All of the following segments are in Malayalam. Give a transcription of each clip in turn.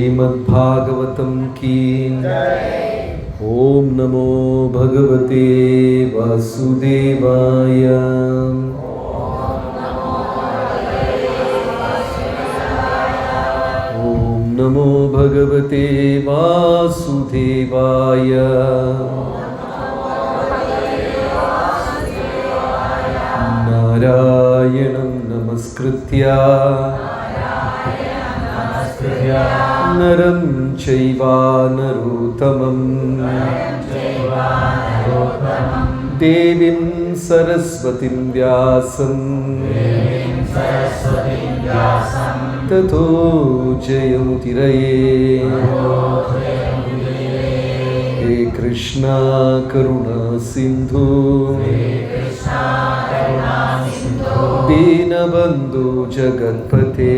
श्रीमद्भागवतम की ओम नमो भगवते वासुदेवाय। ओम नमो भगवते वासुदेवाय। नारायणं नमस्कृत्य नरं चैव नरोत्तमं देवीं सरस्वतीं व्यासं ततो जयमुदीरये। हे कृष्णा करुणा सिन्धु दीनबन्धु जगत्पते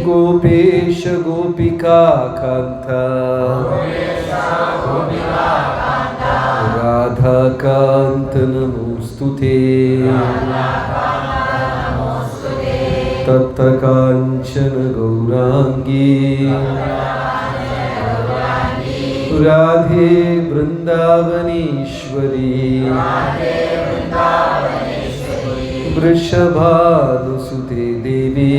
गोपेश गोपिका कान्ता राधा कान्त नमोस्तुते। तप्त काञ्चन गौराङ्गी राधे वृन्दावनेश्वरी वृषभानुसुते देवी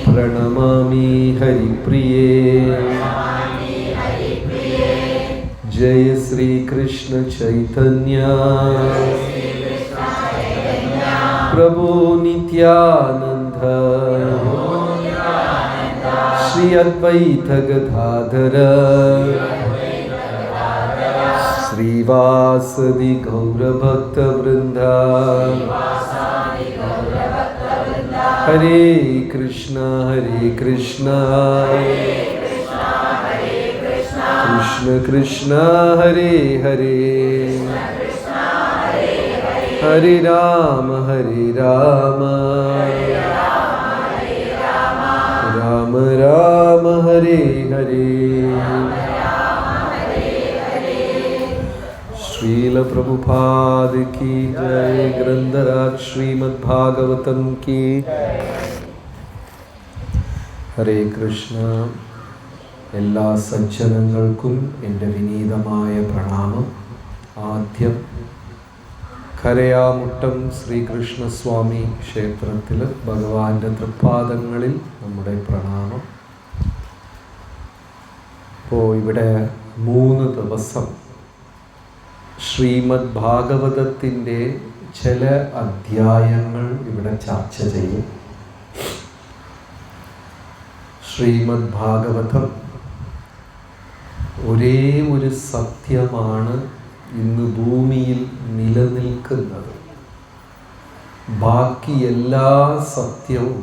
प्रणमामि हरिप्रिये। जय श्री कृष्ण चैतन्य प्रभु नित्यानंद श्री अद्वैत गदाधर श्रीवासदि गौरभक्तवृंद। हरे कृष्णा कृष्ण कृष्ण हरे हरे हरे राम राम राम हरे हरे। श्रील प्रभुपाद की जय। ग्रंथराज श्रीमद्भागवतम की। ഹരേ കൃഷ്ണ. എല്ലാ സജ്ജനങ്ങൾക്കും എൻ്റെ വിനീതമായ പ്രണാമം. ആദ്യം കരയാമുട്ടം ശ്രീകൃഷ്ണസ്വാമി ക്ഷേത്രത്തിൽ ഭഗവാന്റെ തൃപ്പാദങ്ങളിൽ നമ്മുടെ പ്രണാമം. ഇപ്പോൾ ഇവിടെ 3 ദിവസം ശ്രീമദ് ഭാഗവതത്തിൻ്റെ ചില അധ്യായങ്ങൾ ഇവിടെ ചർച്ച ചെയ്യും. ശ്രീമദ് ഭാഗവതം ഒരേ ഒരു സത്യമാണ് ഇന്ന് ഭൂമിയിൽ നിലനിൽക്കുന്നത്. ബാക്കി എല്ലാ സത്യവും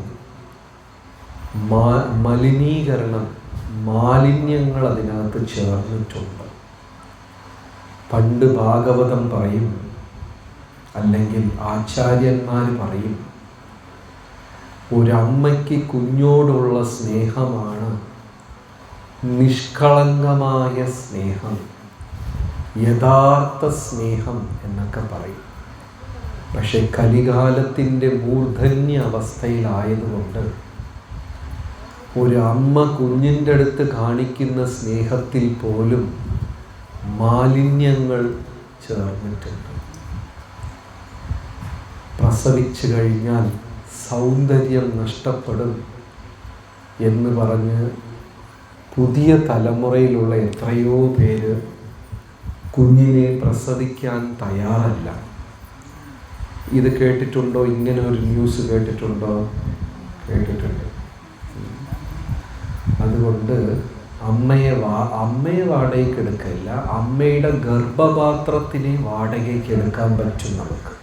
മലിനീകരണം, മാലിന്യങ്ങൾ അതിനകത്ത് ചേർന്നിട്ടുണ്ട്. പണ്ട് ഭാഗവതം പറയും, അല്ലെങ്കിൽ ആചാര്യന്മാർ പറയും, ഒരമ്മയ്ക്ക് കുഞ്ഞോടുള്ള സ്നേഹമാണ് നിഷ്കളങ്കമായ സ്നേഹം, യഥാർത്ഥ സ്നേഹം എന്നൊക്കെ പറയും. പക്ഷെ കലികാലത്തിൻ്റെ മൂർധന്യ അവസ്ഥയിലായതുകൊണ്ട് ഒരു അമ്മ കുഞ്ഞിൻ്റെ അടുത്ത് കാണിക്കുന്ന സ്നേഹത്തിൽ പോലും മാലിന്യങ്ങൾ ചേർന്നിട്ടുണ്ട്. പ്രസവിച്ചു കഴിഞ്ഞാൽ സൗന്ദര്യം നഷ്ടപ്പെടും എന്ന് പറഞ്ഞ് പുതിയ തലമുറയിലുള്ള എത്രയോ പേര് കുഞ്ഞിനെ പ്രസവിക്കാൻ തയ്യാറല്ല. ഇത് കേട്ടിട്ടുണ്ടോ? ഇങ്ങനെ ഒരു ന്യൂസ് കേട്ടിട്ടുണ്ടോ? കേട്ടിട്ടുണ്ട്. അതുകൊണ്ട് അമ്മയെ വാടകയ്ക്ക് എടുക്കില്ല, അമ്മയുടെ ഗർഭപാത്രത്തിനെ വാടകയ്ക്ക് എടുക്കാൻ പറ്റും നമുക്ക്.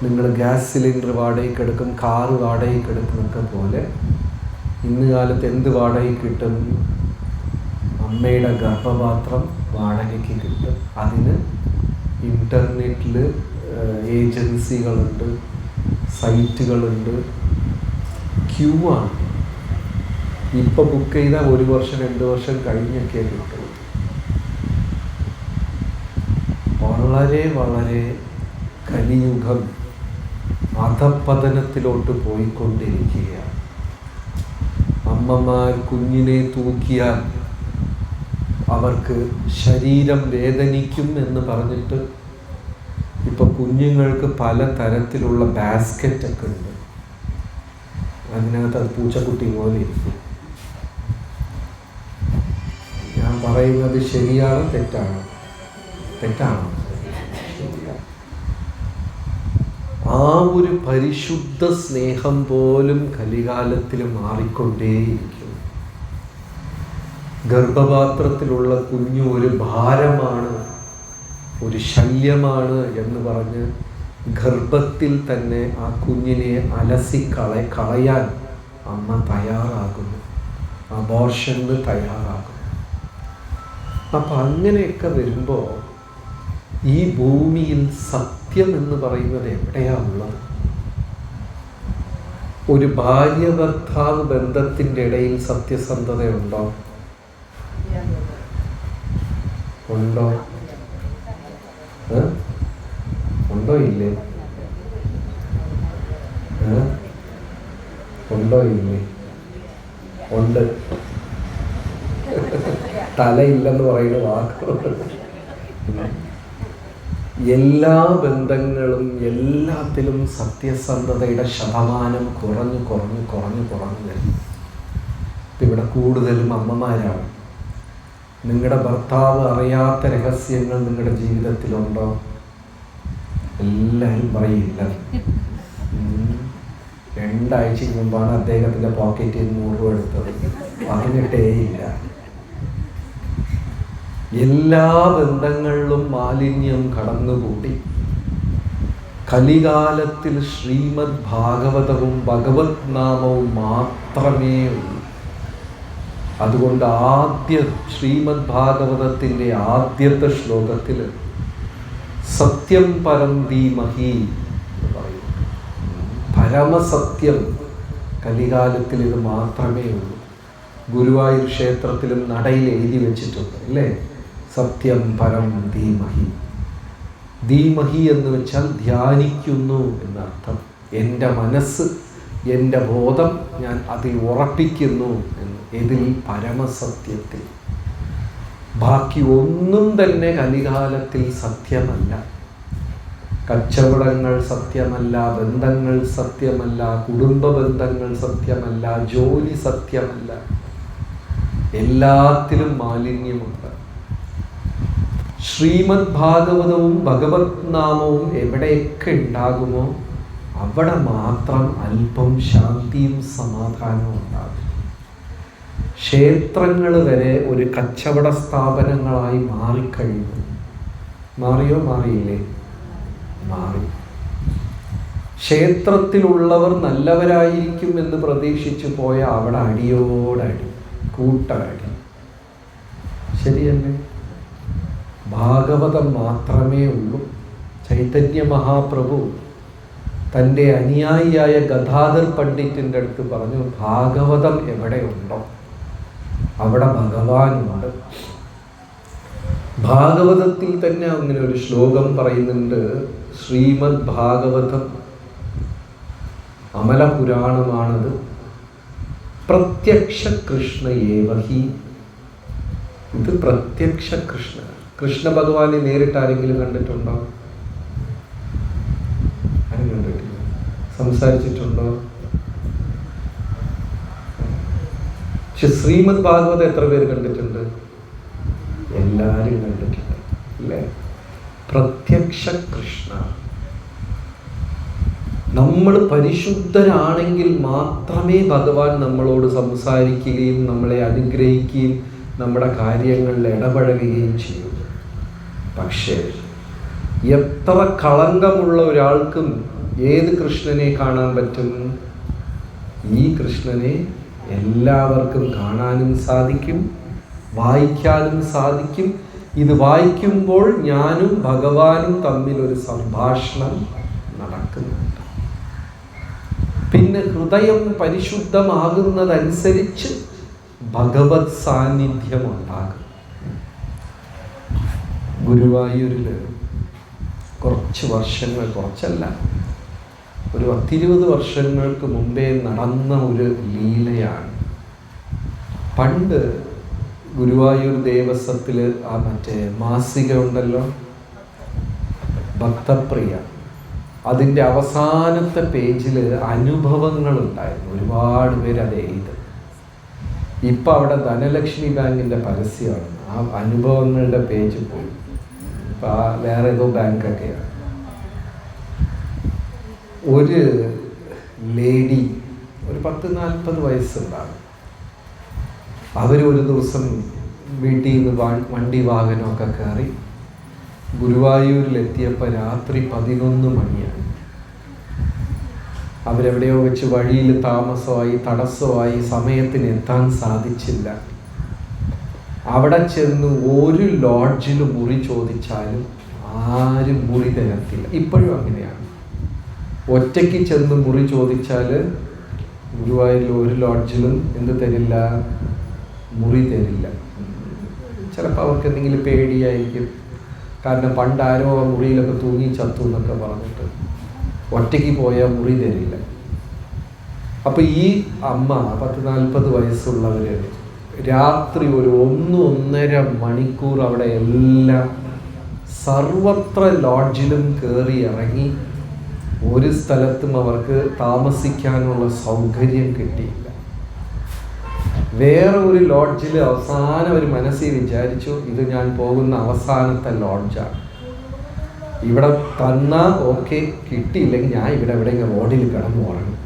നിങ്ങൾ ഗ്യാസ് സിലിണ്ടർ വാടകയ്ക്ക് എടുക്കും, കാറ് വാടകയ്ക്ക് എടുക്കുന്നൊക്കെ പോലെ ഇന്ന് കാലത്ത് എന്ത് വാടകയ്ക്ക് കിട്ടും? അമ്മയുടെ ഗർഭപാത്രം വാടകയ്ക്ക് കിട്ടും. അതിന് ഇൻ്റർനെറ്റിൽ ഏജൻസികളുണ്ട്, സൈറ്റുകളുണ്ട്, ക്യൂ ആണ്. ഇപ്പോൾ ബുക്ക് ചെയ്താൽ 1 വർഷം 2 വർഷം കഴിഞ്ഞൊക്കെ കിട്ടും. വളരെ വളരെ കലിയുഗം അധപ്പതനത്തിലോട്ട് പോയിക്കൊണ്ടിരിക്കുകയാണ്. അമ്മമാർ കുഞ്ഞിനെ തൂക്കിയാൽ അവർക്ക് ശരീരം വേദനിക്കും എന്ന് പറഞ്ഞിട്ട് ഇപ്പോൾ കുഞ്ഞുങ്ങൾക്ക് പല തരത്തിലുള്ള ബാസ്ക്കറ്റൊക്കെ ഉണ്ട്. അതിനകത്ത് അത് പൂച്ചക്കുട്ടി പോലെ ഇരിക്കും. ഞാൻ പറയുന്നത് ശരിയാണോ തെറ്റാണോ? തെറ്റാണോ? ആ ഒരു പരിശുദ്ധ സ്നേഹം പോലും കലികാലത്തിൽ മാറിക്കൊണ്ടേയിരിക്കും. ഗർഭപാത്രത്തിലുള്ള കുഞ്ഞു ഒരു ഭാരമാണ്, ഒരു ശല്യമാണ് എന്ന് പറഞ്ഞ് ഗർഭത്തിൽ തന്നെ ആ കുഞ്ഞിനെ കളയാൻ അമ്മ തയ്യാറാകുന്നു, അബോർഷന് തയ്യാറാകുന്നു. അപ്പം അങ്ങനെയൊക്കെ വരുമ്പോൾ ഈ ഭൂമിയിൽ സത്യം എന്ന് പറയുന്നത് എവിടെയാണുള്ളത്? ഒരു ഭാര്യ ഭർത്താവ് ബന്ധത്തിൻ്റെ ഇടയിൽ സത്യസന്ധതയുണ്ടോ? ഉണ്ടോ? ഉണ്ടോ ഇല്ലേ? ഉണ്ടോ ഇല്ലേ? ഉണ്ട്. തലയില്ലെന്ന് പറയുന്ന വാക്കുകളുണ്ട്. എല്ലാ ബന്ധങ്ങളും എല്ലാത്തിലും സത്യസന്ധതയുടെ ശതമാനം കുറഞ്ഞു വരും. ഇവിടെ കൂടുതലും അമ്മമാരാണ്. നിങ്ങളുടെ ഭർത്താവ് അറിയാത്ത രഹസ്യങ്ങൾ നിങ്ങളുടെ ജീവിതത്തിലുണ്ടോ? എല്ലാവരും പറയില്ല. 2 ആഴ്ചയ്ക്ക് മുമ്പാണ് അദ്ദേഹത്തിൻ്റെ പോക്കറ്റിൽ 100 രൂപ എടുത്തത്, പറഞ്ഞിട്ടേയില്ല. എല്ലാ ബന്ധങ്ങളിലും മാലിന്യം കടന്നുകൂടി. കലികാലത്തിൽ ശ്രീമദ് ഭാഗവതവും ഭഗവത് നാമവും മാത്രമേ ഉള്ളൂ. അതുകൊണ്ട് ശ്രീമദ് ഭാഗവതത്തിൻ്റെ ആദ്യത്തെ ശ്ലോകത്തിൽ സത്യം പരം ധീമഹി എന്ന് പറയും. പരമസത്യം കലികാലത്തിൽ ഇത് മാത്രമേ ഉള്ളൂ. ഗുരുവായൂർ ക്ഷേത്രത്തിലും നടയിൽ എഴുതി വെച്ചിട്ടുണ്ട് അല്ലേ? സത്യം പരം ധീമഹി. ധീമഹി എന്ന് വെച്ചാൽ ധ്യാനിക്കുന്നു എന്നർത്ഥം. എൻ്റെ മനസ്സ്, എൻ്റെ ബോധം ഞാൻ അതിൽ ഉറപ്പിക്കുന്നു എന്ന്. ഇതിൽ പരമസത്യത്തിൽ. ബാക്കി ഒന്നും തന്നെ കലികാലത്തിൽ സത്യമല്ല. കച്ചവടങ്ങൾ സത്യമല്ല, ബന്ധങ്ങൾ സത്യമല്ല, കുടുംബ ബന്ധങ്ങൾ സത്യമല്ല, ജോലി സത്യമല്ല. എല്ലാത്തിലും മാലിന്യമുണ്ട്. ശ്രീമദ് ഭാഗവതവും ഭഗവത് നാമവും എവിടെയൊക്കെ ഉണ്ടാകുമോ അവിടെ മാത്രം അല്പം ശാന്തിയും സമാധാനവും ഉണ്ടാകും. ക്ഷേത്രങ്ങൾ വരെ ഒരു കച്ചവട സ്ഥാപനങ്ങളായി മാറിക്കഴിഞ്ഞു. മാറിയോ? മാറിയില്ലേ? മാറി. ക്ഷേത്രത്തിലുള്ളവർ നല്ലവരായിരിക്കും എന്ന് പ്രതീക്ഷിച്ചു പോയ അവിടെ അടിയോടടി, കൂട്ടടി. ശരിയല്ലേ? ഭാഗവതം മാത്രമേ ഉള്ളൂ. ചൈതന്യ മഹാപ്രഭു തൻ്റെ അനുയായിയായ ഗദാധർ പണ്ഡിറ്റിൻ്റെ അടുത്ത് പറഞ്ഞു, ഭാഗവതം എവിടെയുണ്ടോ അവിടെ ഭഗവാനുണ്ട്. ഭാഗവതത്തിൽ തന്നെ അങ്ങനെ ഒരു ശ്ലോകം പറയുന്നുണ്ട്. ശ്രീമദ് ഭാഗവതം അമലപുരാണമാണത്. പ്രത്യക്ഷ കൃഷ്ണ ഏവഹി. ഇത് പ്രത്യക്ഷ കൃഷ്ണ. കൃഷ്ണ ഭഗവാനെ നേരിട്ട് ആരെങ്കിലും കണ്ടിട്ടുണ്ടോ? ആരും കണ്ടിട്ടില്ല. സംസാരിച്ചിട്ടുണ്ടോ? പക്ഷെ ശ്രീമദ് ഭാഗവതം എത്ര പേര് കണ്ടിട്ടുണ്ട്? എല്ലാവരും കണ്ടിട്ടുണ്ട് അല്ലേ? പ്രത്യക്ഷ കൃഷ്ണ. നമ്മൾ പരിശുദ്ധരാണെങ്കിൽ മാത്രമേ ഭഗവാൻ നമ്മളോട് സംസാരിക്കുകയും നമ്മളെ അനുഗ്രഹിക്കുകയും നമ്മുടെ കാര്യങ്ങളിൽ ഇടപഴകുകയും ചെയ്യും. പക്ഷേ എത്ര കളങ്കമുള്ള ഒരാൾക്കും ഏത് കൃഷ്ണനെ കാണാൻ പറ്റും? ഈ കൃഷ്ണനെ എല്ലാവർക്കും കാണാനും സാധിക്കും, വായിക്കാനും സാധിക്കും. ഇത് വായിക്കുമ്പോൾ ഞാനും ഭഗവാനും തമ്മിൽ ഒരു സംഭാഷണം നടക്കുന്നുണ്ട്. പിന്നെ ഹൃദയം പരിശുദ്ധമാകുന്നതനുസരിച്ച് ഭഗവത് സാന്നിധ്യം ഉണ്ടാകും. ഗുരുവായൂരിൽ കുറച്ചല്ല ഒരു 10-20 വർഷങ്ങൾക്ക് മുമ്പേ നടന്ന ഒരു ലീലയാണ്. പണ്ട് ഗുരുവായൂർ ദേവസ്വത്തിൽ ആ മറ്റേ മാസിക ഉണ്ടല്ലോ, ഭക്തപ്രിയ, അതിൻ്റെ അവസാനത്തെ പേജിൽ അനുഭവങ്ങളുണ്ടായിരുന്നു. ഒരുപാട് പേര് അത് എഴുതി. ഇപ്പം അവിടെ ധനലക്ഷ്മി ബാങ്കിൻ്റെ പരസ്യമാണ്. ആ അനുഭവങ്ങളുടെ പേജ് പോയി. ഇപ്പം വേറെ ഏതോ ബാങ്കൊക്കെയാണ്. ഒരു ലേഡി, ഒരു 10-40 വയസ്സുണ്ടാകും. അവർ ഒരു ദിവസം വീട്ടിൽ നിന്ന് വണ്ടി വാഹനമൊക്കെ കയറി ഗുരുവായൂരിലെത്തിയപ്പോൾ രാത്രി 11 മണിയാണ്. അവരെവിടെയോ വെച്ച് വഴിയിൽ താമസമായി, തടസ്സമായി, സമയത്തിന് എത്താൻ സാധിച്ചില്ല. അവിടെ ചെന്ന് ഒരു ലോഡ്ജിൽ മുറി ചോദിച്ചാലും ആരും മുറി തരത്തില്ല. ഇപ്പോഴും അങ്ങനെയാണ്. ഒറ്റയ്ക്ക് ചെന്ന് മുറി ചോദിച്ചാൽ ഗുരുവായൂരിൽ ഒരു ലോഡ്ജിലും എന്ത് തരില്ല, മുറി തരില്ല. ചിലപ്പോൾ അവർക്ക് എന്തെങ്കിലും പേടിയായിരിക്കും. കാരണം പണ്ടാരോ മുറിയിലൊക്കെ തൂങ്ങി ചത്തു എന്നൊക്കെ പറഞ്ഞിട്ട് ഒറ്റയ്ക്ക് പോയാൽ മുറി തരില്ല. അപ്പോൾ ഈ അമ്മ 10-40 വയസ്സുള്ളവർ രാത്രി ഒരു 1-1.5 മണിക്കൂർ അവിടെ എല്ലാം സർവത്ര ലോഡ്ജിലും കയറി ഇറങ്ങി. ഒരു സ്ഥലത്തും അവർക്ക് താമസിക്കാനുള്ള സൗകര്യം കിട്ടിയില്ല. വേറെ ഒരു ലോഡ്ജിൽ അവസാനം ഒരു മനസ്സിൽ വിചാരിച്ചു, ഇത് ഞാൻ പോകുന്ന അവസാനത്തെ ലോഡ്ജാണ്, ഇവിടെ തന്നാൽ ഓക്കെ, കിട്ടിയില്ലെങ്കിൽ ഞാൻ ഇവിടെ എവിടെയെങ്കിലും റോഡിൽ കിടന്നു ഉറങ്ങും.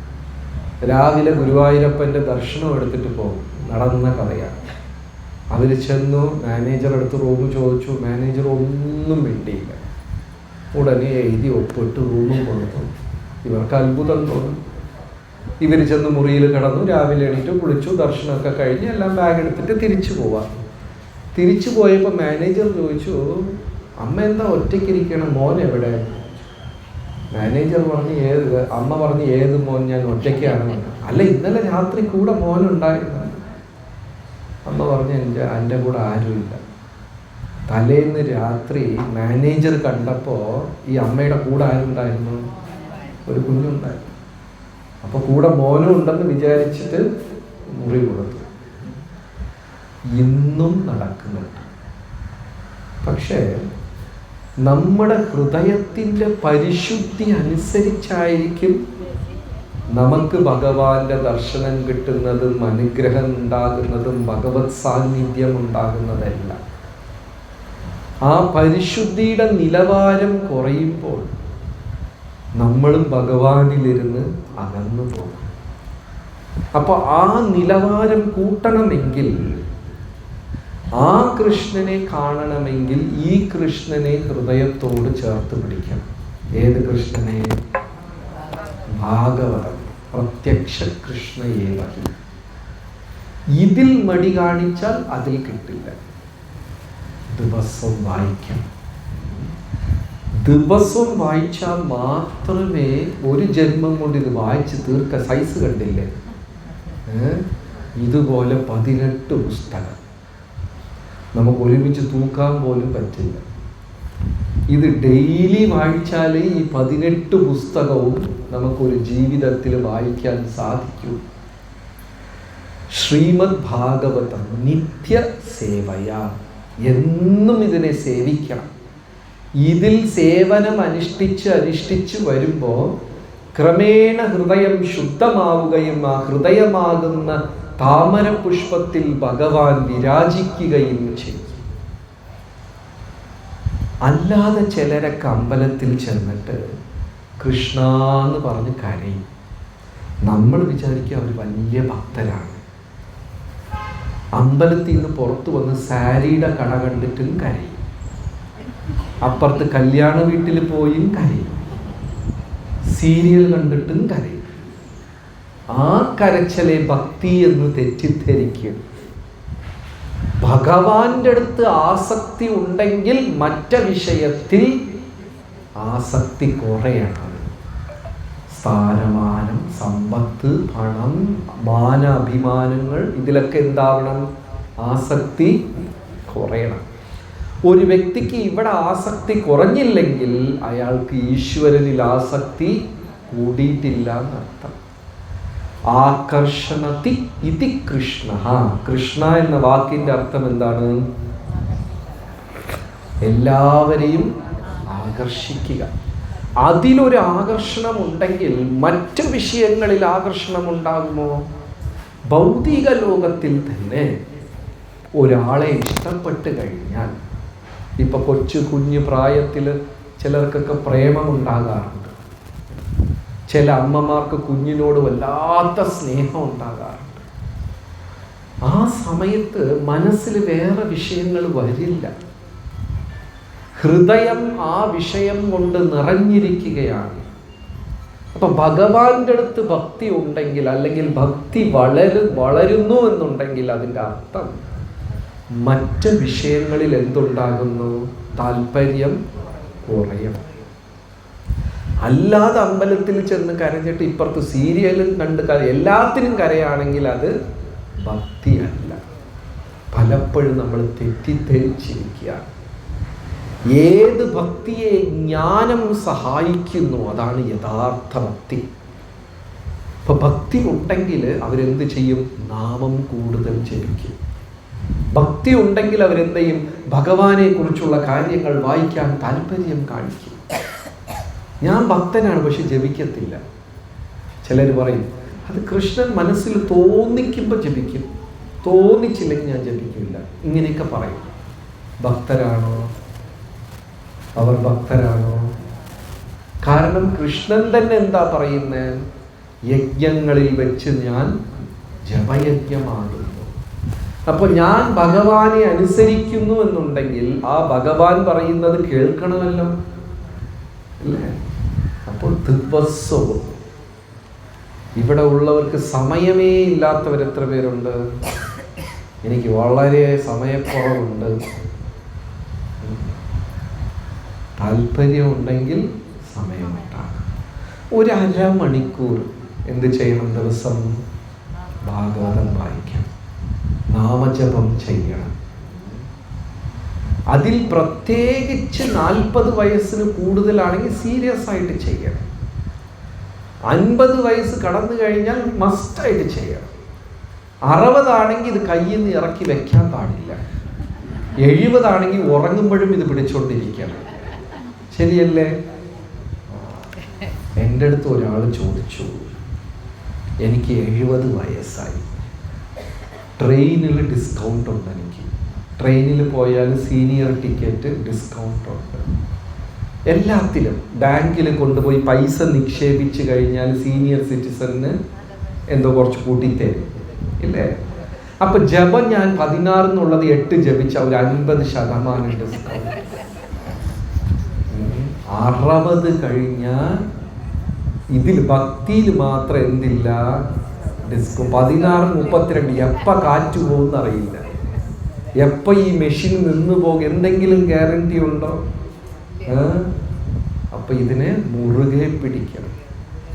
രാവിലെ ഗുരുവായൂരപ്പൻ്റെ ദർശനം എടുത്തിട്ട് പോകും. നടന്ന കഥയാണ്. അവർ ചെന്നു, മാനേജർ അടുത്ത് റൂം ചോദിച്ചു. മാനേജർ ഒന്നും മിണ്ടിയില്ല. ഉടനെ എഴുതി ഒപ്പിട്ട് റൂമും കൊടുത്തു. ഇവർക്ക് അത്ഭുതം തോന്നും. ഇവർ ചെന്ന് മുറിയിൽ കിടന്നു. രാവിലെ എണീറ്റ് കുളിച്ചു, ദർശനമൊക്കെ കഴിഞ്ഞ് എല്ലാം ബാഗ് എടുത്തിട്ട് തിരിച്ചു പോവാം. തിരിച്ചു പോയപ്പോൾ മാനേജർ ചോദിച്ചു, അമ്മ എന്താ ഒറ്റയ്ക്കിരിക്കണം, മോൻ എവിടെ? മാനേജർ പറഞ്ഞു, അമ്മ പറഞ്ഞു, ഏത് മോൻ? ഞാൻ ഒറ്റയ്ക്കാണ്. അല്ല, ഇന്നലെ രാത്രി കൂടെ മോനുണ്ടായിരുന്നു. അമ്മ പറഞ്ഞു, എൻ്റെ കൂടെ ആരുമില്ല. തലേന്ന് രാത്രി മാനേജർ കണ്ടപ്പോൾ ഈ അമ്മയുടെ കൂടെ ആരുണ്ടായിരുന്നു? ഒരു കുഞ്ഞുണ്ടായിരുന്നു. അപ്പോൾ കൂടെ മോനും ഉണ്ടെന്ന് വിചാരിച്ചിട്ട് മുറി കൊടുത്തു. ഇന്നും നടക്കുന്നുണ്ട്. പക്ഷേ നമ്മുടെ ഹൃദയത്തിൻ്റെ പരിശുദ്ധി അനുസരിച്ചായിരിക്കും നമുക്ക് ഭഗവാന്റെ ദർശനം കിട്ടുന്നതും അനുഗ്രഹം ഉണ്ടാകുന്നതും ഭഗവത് സാന്നിധ്യം ഉണ്ടാകുന്നതെല്ലാം. ആ പരിശുദ്ധിയുടെ നിലവാരം കുറയുമ്പോൾ നമ്മളും ഭഗവാനിലിരുന്ന് അകന്നു പോകും. അപ്പോൾ ആ നിലവാരം കൂട്ടണമെങ്കിൽ, ആ കൃഷ്ണനെ കാണണമെങ്കിൽ ഈ കൃഷ്ണനെ ഹൃദയത്തോട് ചേർത്ത് പിടിക്കണം. ഏത് കൃഷ്ണനെ? ഭാഗവതം, പ്രത്യക്ഷ കൃഷ്ണ ഏവഹി. ഇതിൽ മടി കാണിച്ചാൽ അതിൽ കിട്ടില്ല. ദിവസം വായിക്കണം. ദിവസവും വായിച്ചാൽ മാത്രമേ ഒരു ജന്മം കൊണ്ട് ഇത് വായിച്ച് തീർക്ക. സൈസ് കണ്ടില്ലേ? ഇതുപോലെ 18 പുസ്തകം നമുക്ക് ഒരുമിച്ച് തൂക്കാൻ പോലും പറ്റില്ല. ഇത് ഡെയിലി വായിച്ചാൽ ഈ 18 പുസ്തകവും നമുക്കൊരു ജീവിതത്തിൽ വായിക്കാൻ സാധിക്കൂ. ശ്രീമദ് ഭാഗവതം നിത്യ സേവയ, എന്നും ഇതിനെ സേവിക്കണം. ഇതിൽ സേവനം അനുഷ്ഠിച്ച് വരുമ്പോൾ ക്രമേണ ഹൃദയം ശുദ്ധമാവുകയും ആ ഹൃദയമാകുന്ന താമര പുഷ്പത്തിൽ ഭഗവാൻ വിരാജിക്കുകയും ചെയ്യും. അല്ലാതെ ചിലരൊക്കെ അമ്പലത്തിൽ ചെന്നിട്ട് കൃഷ്ണ എന്ന് പറഞ്ഞ് കരയും. നമ്മൾ വിചാരിക്കുക അവർ വലിയ ഭക്തരാണ്. അമ്പലത്തിൽ നിന്ന് പുറത്തു വന്ന് സാരിയുടെ കട കണ്ടിട്ടും കരയും. അപ്പുറത്ത് കല്യാണ വീട്ടിൽ പോയും കരയും. സീരിയൽ കണ്ടിട്ടും കരയും. ആ കരച്ചലെ ഭക്തി എന്ന് തെറ്റിദ്ധരിക്കുക. ഭഗവാന്റെ അടുത്ത് ആസക്തി ഉണ്ടെങ്കിൽ മറ്റു വിഷയത്തിൽ ആസക്തി കുറയണം. സ്ഥാനമാനം, സമ്പത്ത്, പണം, മാന, അഭിമാനങ്ങൾ, ഇതിലൊക്കെ എന്താവണം? ആസക്തി കുറയണം. ഒരു വ്യക്തിക്ക് ഇവിടെ ആസക്തി കുറഞ്ഞില്ലെങ്കിൽ അയാൾക്ക് ഈശ്വരനിൽ ആസക്തി കൂടിയിട്ടില്ല എന്നർത്ഥം. ആകർഷണതി ഇതി കൃഷ്ണ. കൃഷ്ണ എന്ന വാക്കിന്റെ അർത്ഥം എന്താണ്? എല്ലാവരെയും ആകർഷിക്കുക. അതിലൊരു ആകർഷണം ഉണ്ടെങ്കിൽ മറ്റു വിഷയങ്ങളിൽ ആകർഷണം ഉണ്ടാകുമോ? ഭൗതിക ലോകത്തിൽ തന്നെ ഒരാളെ ഇഷ്ടപ്പെട്ട് കഴിഞ്ഞാൽ, ഇപ്പൊ കുഞ്ഞു പ്രായത്തിൽ ചിലർക്കൊക്കെ പ്രേമമുണ്ടാകാറുണ്ട്. ചില അമ്മമാർക്ക് കുഞ്ഞിനോട് വല്ലാത്ത സ്നേഹം ഉണ്ടാകാറുണ്ട്. ആ സമയത്ത് മനസ്സിൽ വേറെ വിഷയങ്ങൾ വരില്ല. ഹൃദയം ആ വിഷയം കൊണ്ട് നിറഞ്ഞിരിക്കുകയാണ്. അപ്പൊ ഭഗവാന്റെ അടുത്ത് ഭക്തി ഉണ്ടെങ്കിൽ, അല്ലെങ്കിൽ ഭക്തി വളരുന്നു എന്നുണ്ടെങ്കിൽ, അതിൻ്റെ അർത്ഥം മറ്റ് വിഷയങ്ങളിൽ എന്തുണ്ടാകുന്നു? താല്പര്യം കുറയും. അല്ലാതെ അമ്പലത്തിൽ ചെന്ന് കരഞ്ഞിട്ട് ഇപ്പുറത്ത് സീരിയലും കണ്ട് എല്ലാത്തിനും കരയാണെങ്കിൽ അത് ഭക്തിയല്ല. പലപ്പോഴും നമ്മൾ തെറ്റിദ്ധരിച്ചിരിക്കുകയാണ്. ഏത് ഭക്തിയെ ജ്ഞാനം സഹായിക്കുന്നു അതാണ് യഥാർത്ഥ ഭക്തി. ഇപ്പൊ ഭക്തി ഉണ്ടെങ്കിൽ അവരെന്ത് ചെയ്യും? നാമം കൂടുതൽ ജപിക്കും. ഭക്തി ഉണ്ടെങ്കിൽ അവരെന്ത് ചെയ്യും? ഭഗവാനെ കുറിച്ചുള്ള കാര്യങ്ങൾ വായിക്കാൻ താല്പര്യം കാണിക്കും. ഞാൻ ഭക്തനാണ് പക്ഷെ ജപിക്കത്തില്ല. ചിലർ പറയും അത് കൃഷ്ണൻ മനസ്സിൽ തോന്നിക്കുമ്പോൾ ജപിക്കും, തോന്നിച്ചില്ലെങ്കിൽ ഞാൻ ജപിക്കില്ല. ഇങ്ങനെയൊക്കെ പറയും. ഭക്തരാണോ അവർ? ഭക്തരാണോ? കാരണം കൃഷ്ണൻ തന്നെ എന്താ പറയുന്നത്? യജ്ഞങ്ങളിൽ വെച്ച് ഞാൻ ജപയജ്ഞമാകുന്നു. അപ്പൊ ഞാൻ ഭഗവാനെ അനുസരിക്കുന്നു എന്നുണ്ടെങ്കിൽ ആ ഭഗവാൻ പറയുന്നത് കേൾക്കണമല്ലോ, അല്ലേ? അപ്പോൾ ദിവസവും ഇവിടെ ഉള്ളവർക്ക് സമയമേ ഇല്ലാത്തവർ എത്ര പേരുണ്ട്? എനിക്ക് വളരെ സമയക്കുറവുണ്ട്. താല്പര്യമുണ്ടെങ്കിൽ സമയമുണ്ടാകും. ഒരു അരമണിക്കൂർ എന്ത് ചെയ്യണം? ദിവസം ഭാഗവതം വായിക്കണം, നാമജപം ചെയ്യണം. അതിൽ പ്രത്യേകിച്ച് 40 വയസ്സിന് കൂടുതലാണെങ്കിൽ സീരിയസ് ആയിട്ട് ചെയ്യണം. 50 വയസ്സ് കടന്നു കഴിഞ്ഞാൽ മസ്റ്റായിട്ട് ചെയ്യണം. 60 ആണെങ്കിൽ ഇത് കയ്യിൽ നിന്ന് ഇറക്കി വെക്കാൻ പാടില്ല. 70 ആണെങ്കിൽ ഉറങ്ങുമ്പോഴും ഇത് പിടിച്ചോണ്ടിരിക്കണം. ശരിയല്ലേ? എൻ്റെ അടുത്ത് ഒരാൾ ചോദിച്ചു, എനിക്ക് 70 വയസ്സായി, ട്രെയിനിൽ ഡിസ്കൗണ്ട് ഉണ്ട്. എനിക്ക് ട്രെയിനിൽ പോയാൽ സീനിയർ ടിക്കറ്റ് ഡിസ്കൗണ്ട് ഉണ്ട്. എല്ലാത്തിലും ബാങ്കിൽ കൊണ്ടുപോയി പൈസ നിക്ഷേപിച്ച് കഴിഞ്ഞാൽ സീനിയർ സിറ്റിസണിന് എന്തോ കുറച്ച് കൂട്ടിത്തരും, ഇല്ലേ? അപ്പൊ ജപം ഞാൻ 16 എന്നുള്ളത് 8 ജപിച്ച ഒരു 50% ഡിസ്കൗണ്ട്. 60 കഴിഞ്ഞാൽ ഇതിൽ ഭക്തിയിൽ മാത്രം എന്തില്ല? ഡിസ്കൗണ്ട്. 16, 32 എപ്പ കാറ്റ് പോകുന്ന അറിയില്ല, എപ്പ ഈ മെഷീൻ നിന്ന് പോകും, എന്തെങ്കിലും ഗ്യാരണ്ടി ഉണ്ടോ? അപ്പൊ ഇതിനെ മുറുകെ പിടിക്കണം.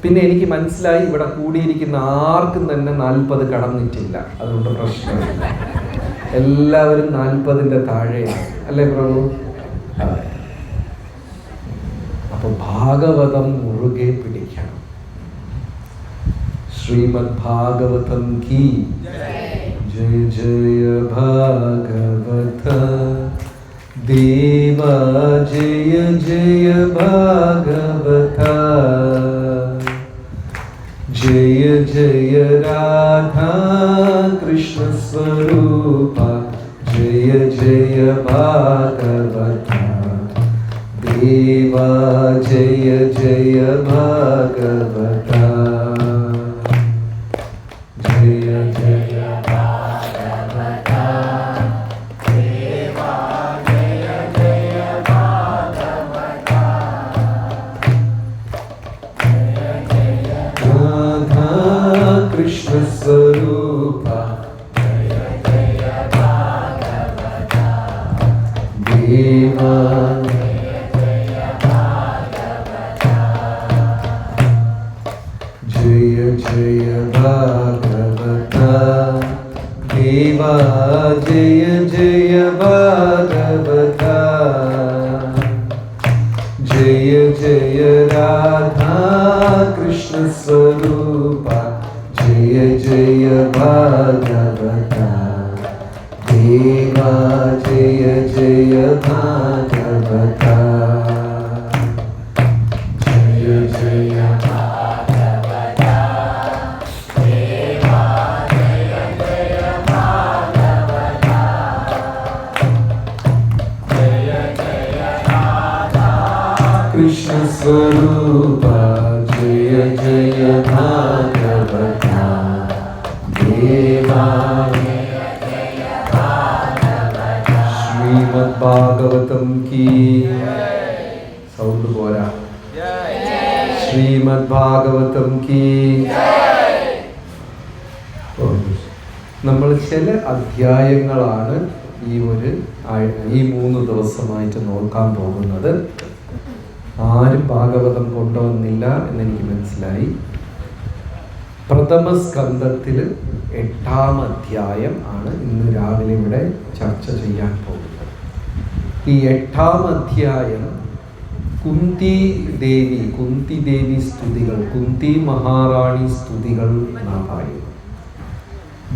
പിന്നെ എനിക്ക് മനസ്സിലായി ഇവിടെ കൂടിയിരിക്കുന്ന ആർക്കും തന്നെ 40 കടന്നിട്ടില്ല, അതുകൊണ്ട് പ്രശ്നമില്ല. എല്ലാവരും 40ന്റെ താഴെയാണ്, അല്ലേ പ്രഭു? അപ്പൊ ഭാഗവതം മുറുകെ പിടിക്കണം. ശ്രീമദ് ഭാഗവതം കീ ജയ ജയ ഭാഗവത ദേവ ജയ ജയ ഭാഗവത ജയ ജയ രാധാ കൃഷ്ണ സ്വരൂപ ജയ ജയ ഭാഗവത ദേവ ജയ ജയ ഭാഗവത ജയ ജയ ഭാഗവത ദേവ ജയ ജയ ഭാഗവത ജയ ജയ രാധാ കൃഷ്ണ സ്വരൂപ ജയ ജയ ഭാഗവത ദേവ जय जय भागवत देवा जय जय भागवत जय जय राधा कृष्ण ജയ ജയ ഭാഗവത ദേവാ ജയ ജയ ഭാഗവത ജയ ജയ ഭാഗവത ദേവാ ജയ ജയ ഭാഗവത ജയ ജയ രാധാ കൃഷ്ണ സ്വരൂപ ജയ ജയ ഭാഗവത ദേവാ ശ്രീമദ് ഭാഗവതം കീ സൗണ്ട് പോരാ ശ്രീമദ് ഭാഗവതം കീ. നമ്മൾ ചില അധ്യായങ്ങളാണ് ഈ 3 ദിവസമായിട്ട് നോക്കാൻ പോകുന്നത്. ആരും ഭാഗവതം കൊണ്ടുവന്നില്ല എന്നെനിക്ക് മനസ്സിലായി. പ്രഥമ സ്കന്ധത്തിൽ 8-ാം അധ്യായം ആണ് ഇന്ന് രാവിലെ ഇവിടെ ചർച്ച ചെയ്യാൻ പോകുന്നത്. ഈ 8-ാം അധ്യായം കുന്തി ദേവി സ്തുതികൾ, കുന്തി മഹാറാണി സ്തുതികൾ എന്നാണ് പറയുന്നത്.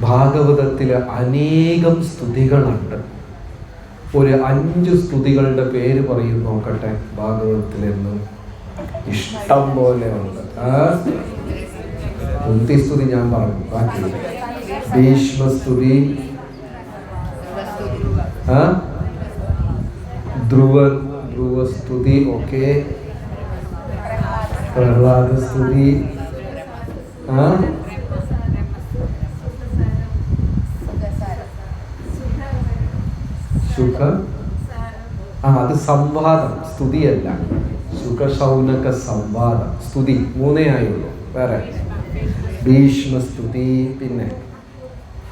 ഭാഗവതത്തിൽ അനേകം സ്തുതികളുണ്ട്. ഒരു 5 സ്തുതികളുടെ പേര് പറയും നോക്കട്ടെ. ഭാഗവതത്തിൽ നിന്ന് ഇഷ്ടം പോലെ ഉണ്ട്. കുന്തി സ്തുതി ഞാൻ പറഞ്ഞു, ബാക്കി ഭീഷ്മസ്തുതി, ധ്രുവസ്തുതി, ഓക്കെ, പ്രഹ്ലാദസ്തുതി, അത് സംവാദം, സ്തുതിയല്ല. സുഖശൗനക സംവാദം, സ്തുതി 3 ആയുള്ളൂ. വേറെ ഭീഷ്മസ്തുതി, പിന്നെ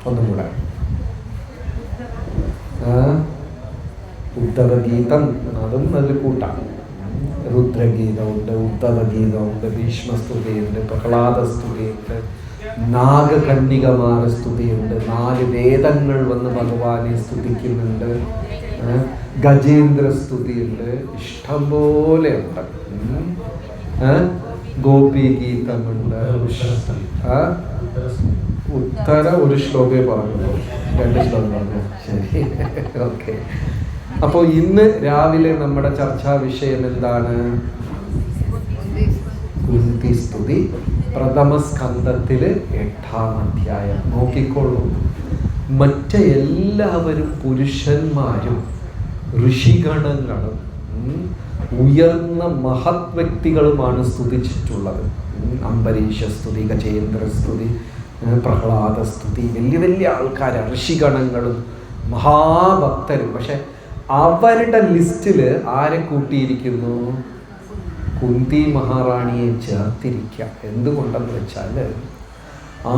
ഒന്നും കൂടെ ഉദ്ധവഗീതം, അതും നല്ല കൂട്ടാം. രുദ്രഗീതമുണ്ട്, ഉദ്ധവഗീതമുണ്ട്, ഭീഷ്മസ്തുതിയുണ്ട്, പ്രഹ്ലാദസ്തുതിയുണ്ട്, നാഗകന്യകമാരുടെ സ്തുതിയുണ്ട്, 4 വേദങ്ങൾ വന്ന് ഭഗവാനെ സ്തുതിക്കുന്നുണ്ട്, ഗജേന്ദ്ര സ്തുതിയുണ്ട്, ഇഷ്ടംപോലെ ഉണ്ട്. ഗോപീഗീതമുണ്ട്, ഉത്തര ഒരു ശ്ലോകേ പറഞ്ഞു, 2 ശ്ലോകം പറഞ്ഞു. ശരി, ഓക്കെ. അപ്പോൾ ഇന്ന് രാവിലെ നമ്മുടെ ചർച്ചാ വിഷയം എന്താണ്? കുന്തി സ്തുതി, പ്രഥമ സ്കന്ധത്തില് 8-ാം അധ്യായം. നോക്കിക്കോളൂ, മറ്റെല്ലാവരും പുരുഷന്മാരും ഋഷിഗണങ്ങളും ഉയർന്ന മഹത് വ്യക്തികളുമാണ് സ്തുതിച്ചിട്ടുള്ളത്. അംബരീഷ സ്തുതി, ഗജേന്ദ്ര സ്തുതി, പ്രഹ്ലാദ സ്തുതി, വലിയ വലിയ ആൾക്കാർ, ഋഷിഗണങ്ങളും മഹാഭക്തരും. പക്ഷെ അവരുടെ ലിസ്റ്റിൽ ആരെ കൂട്ടിയിരിക്കുന്നു? കുന്തി മഹാറാണിയെ ചേർത്തിരിക്കുക. എന്തുകൊണ്ടെന്ന് വെച്ചാൽ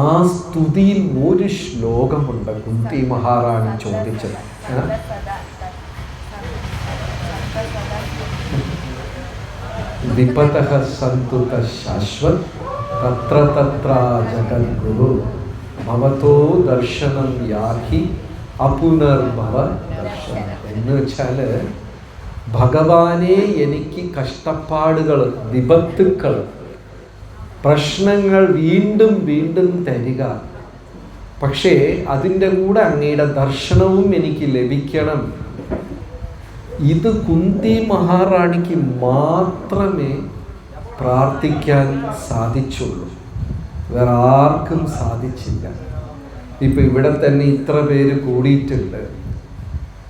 ആ സ്തുതിയിൽ ഒരു ശ്ലോകമുണ്ട് കുന്തി മഹാറാണി ചോദിച്ചത്. വിപതഃ സന്തുത ശാശ്വത് തത്ര തത്ര ജഗദ്ഗുരു ഭവതോ ദർശനം യാഹി അപുനർഭവ ദർശനം. എന്ന് വെച്ചാൽ ഭഗവാനെ എനിക്ക് കഷ്ടപ്പാടുകൾ, വിപത്തുക്കൾ, പ്രശ്നങ്ങൾ വീണ്ടും വീണ്ടും തരിക, പക്ഷേ അതിൻ്റെ കൂടെ അങ്ങയുടെ ദർശനവും എനിക്ക് ലഭിക്കണം. ഇത് കുന്തി മഹാറാണിക്ക് മാത്രമേ പ്രാർത്ഥിക്കാൻ സാധിച്ചുള്ളൂ, വേറെ ആർക്കും സാധിച്ചില്ല. ഇപ്പം ഇവിടെ തന്നെ ഇത്ര പേര് കൂടിയിട്ടുണ്ട്.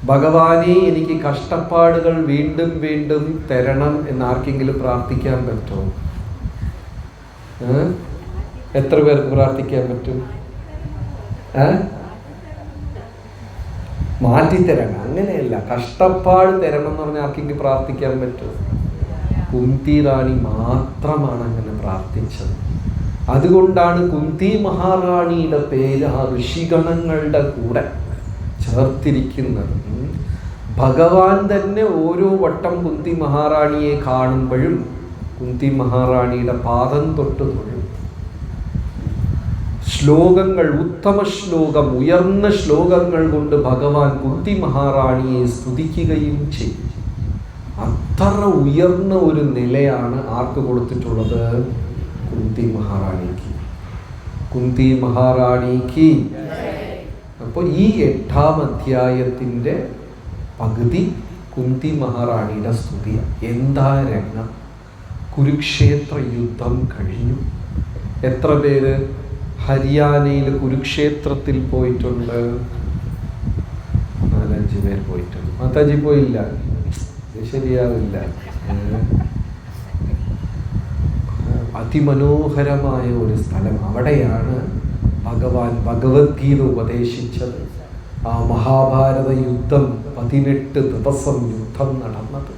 ഭഗവാനെ എനിക്ക് കഷ്ടപ്പാടുകൾ വീണ്ടും വീണ്ടും തരണം എന്നാർക്കെങ്കിലും പ്രാർത്ഥിക്കാൻ പറ്റുമോ? എത്ര പേർക്ക് പ്രാർത്ഥിക്കാൻ പറ്റും? മാറ്റിത്തരണം, അങ്ങനെയല്ല, കഷ്ടപ്പാട് തരണം എന്ന് പറഞ്ഞാൽ ആർക്കെങ്കിലും പ്രാർത്ഥിക്കാൻ പറ്റുമോ? കുന്തി റാണി മാത്രമാണ് അങ്ങനെ പ്രാർത്ഥിച്ചത്. അതുകൊണ്ടാണ് കുന്തി മഹാറാണിയുടെ പേര് ആ ഋഷിഗണങ്ങളുടെ കൂടെ ചേർത്തിരിക്കുന്നത്. ഭഗവാൻ തന്നെ ഓരോ വട്ടം കുന്തി മഹാറാണിയെ കാണുമ്പോഴും കുന്തി മഹാറാണിയുടെ പാദം തൊട്ട് തൊഴും. ശ്ലോകങ്ങൾ, ഉത്തമ ശ്ലോകം, ഉയർന്ന ശ്ലോകങ്ങൾ കൊണ്ട് ഭഗവാൻ കുന്തി മഹാറാണിയെ സ്തുതിക്കുകയും ചെയ്യും. അത്ര ഉയർന്ന ഒരു നിലയാണ് ആർക്ക് കൊടുത്തിട്ടുള്ളത്? കുന്തി മഹാറാണിക്ക്. കുന്തി മഹാറാണിക്ക്. അപ്പോൾ ഈ 8-ാം അധ്യായത്തിൻ്റെ പകുതി കുന്തി മഹാറാണിയുടെ സ്തുതി. എന്താ രംഗം! കുരുക്ഷേത്ര യുദ്ധം കഴിഞ്ഞു. എത്ര പേര് ഹരിയാനയിൽ കുരുക്ഷേത്രത്തിൽ പോയിട്ടുണ്ട്? 4-5 പേർ പോയിട്ടുണ്ട്. മാതാജി പോയില്ല? ശരിയാവില്ല. അതിമനോഹരമായ ഒരു സ്ഥലം. അവിടെയാണ് ഭഗവാൻ ഭഗവത്ഗീത ഉപദേശിച്ചത്. ആ മഹാഭാരത യുദ്ധം 18 ദിവസം യുദ്ധം നടന്നത്.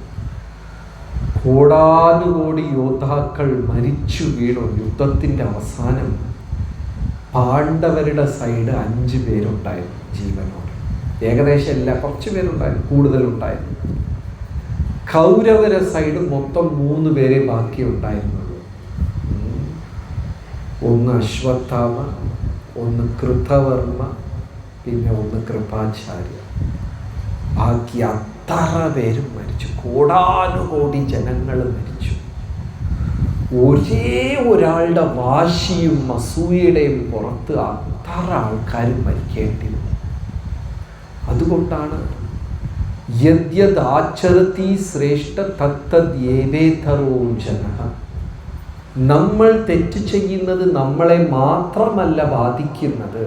കോടാനുകോടി യോദ്ധാക്കൾ മരിച്ചു വീണു. യുദ്ധത്തിൻ്റെ അവസാനം പാണ്ഡവരുടെ സൈഡ് 5 പേരുണ്ടായിരുന്നു ജീവനോട്. ഏകദേശം എല്ലാ, കുറച്ച് പേരുണ്ടായിരുന്നു, കൂടുതലുണ്ടായിരുന്നു. കൗരവര സൈഡ് മൊത്തം 3 പേരെ ബാക്കി ഉണ്ടായിരുന്നുള്ളൂ. ഒന്ന് അശ്വത്ഥാമ, ഒന്ന് കൃതവർമ്മ, പിന്നെ ഒന്ന് കൃപാചാര്യ. ബാക്കി അത്ര പേരും മരിച്ചു. കോടാനുകോടി ജനങ്ങൾ മരിച്ചു. ഒരേ ഒരാളുടെ വാശിയും അസൂയയുടെയും പുറത്ത് അത്ര ആൾക്കാരും മരിക്കേണ്ടി വന്നു. അതുകൊണ്ടാണ് യദ്യദാചരതി ശ്രേഷ്ഠ തത്തദ്യേവേതരോ ജനഃ. നമ്മൾ തെറ്റ് ചെയ്യുന്നത് നമ്മളെ മാത്രമല്ല ബാധിക്കുന്നത്,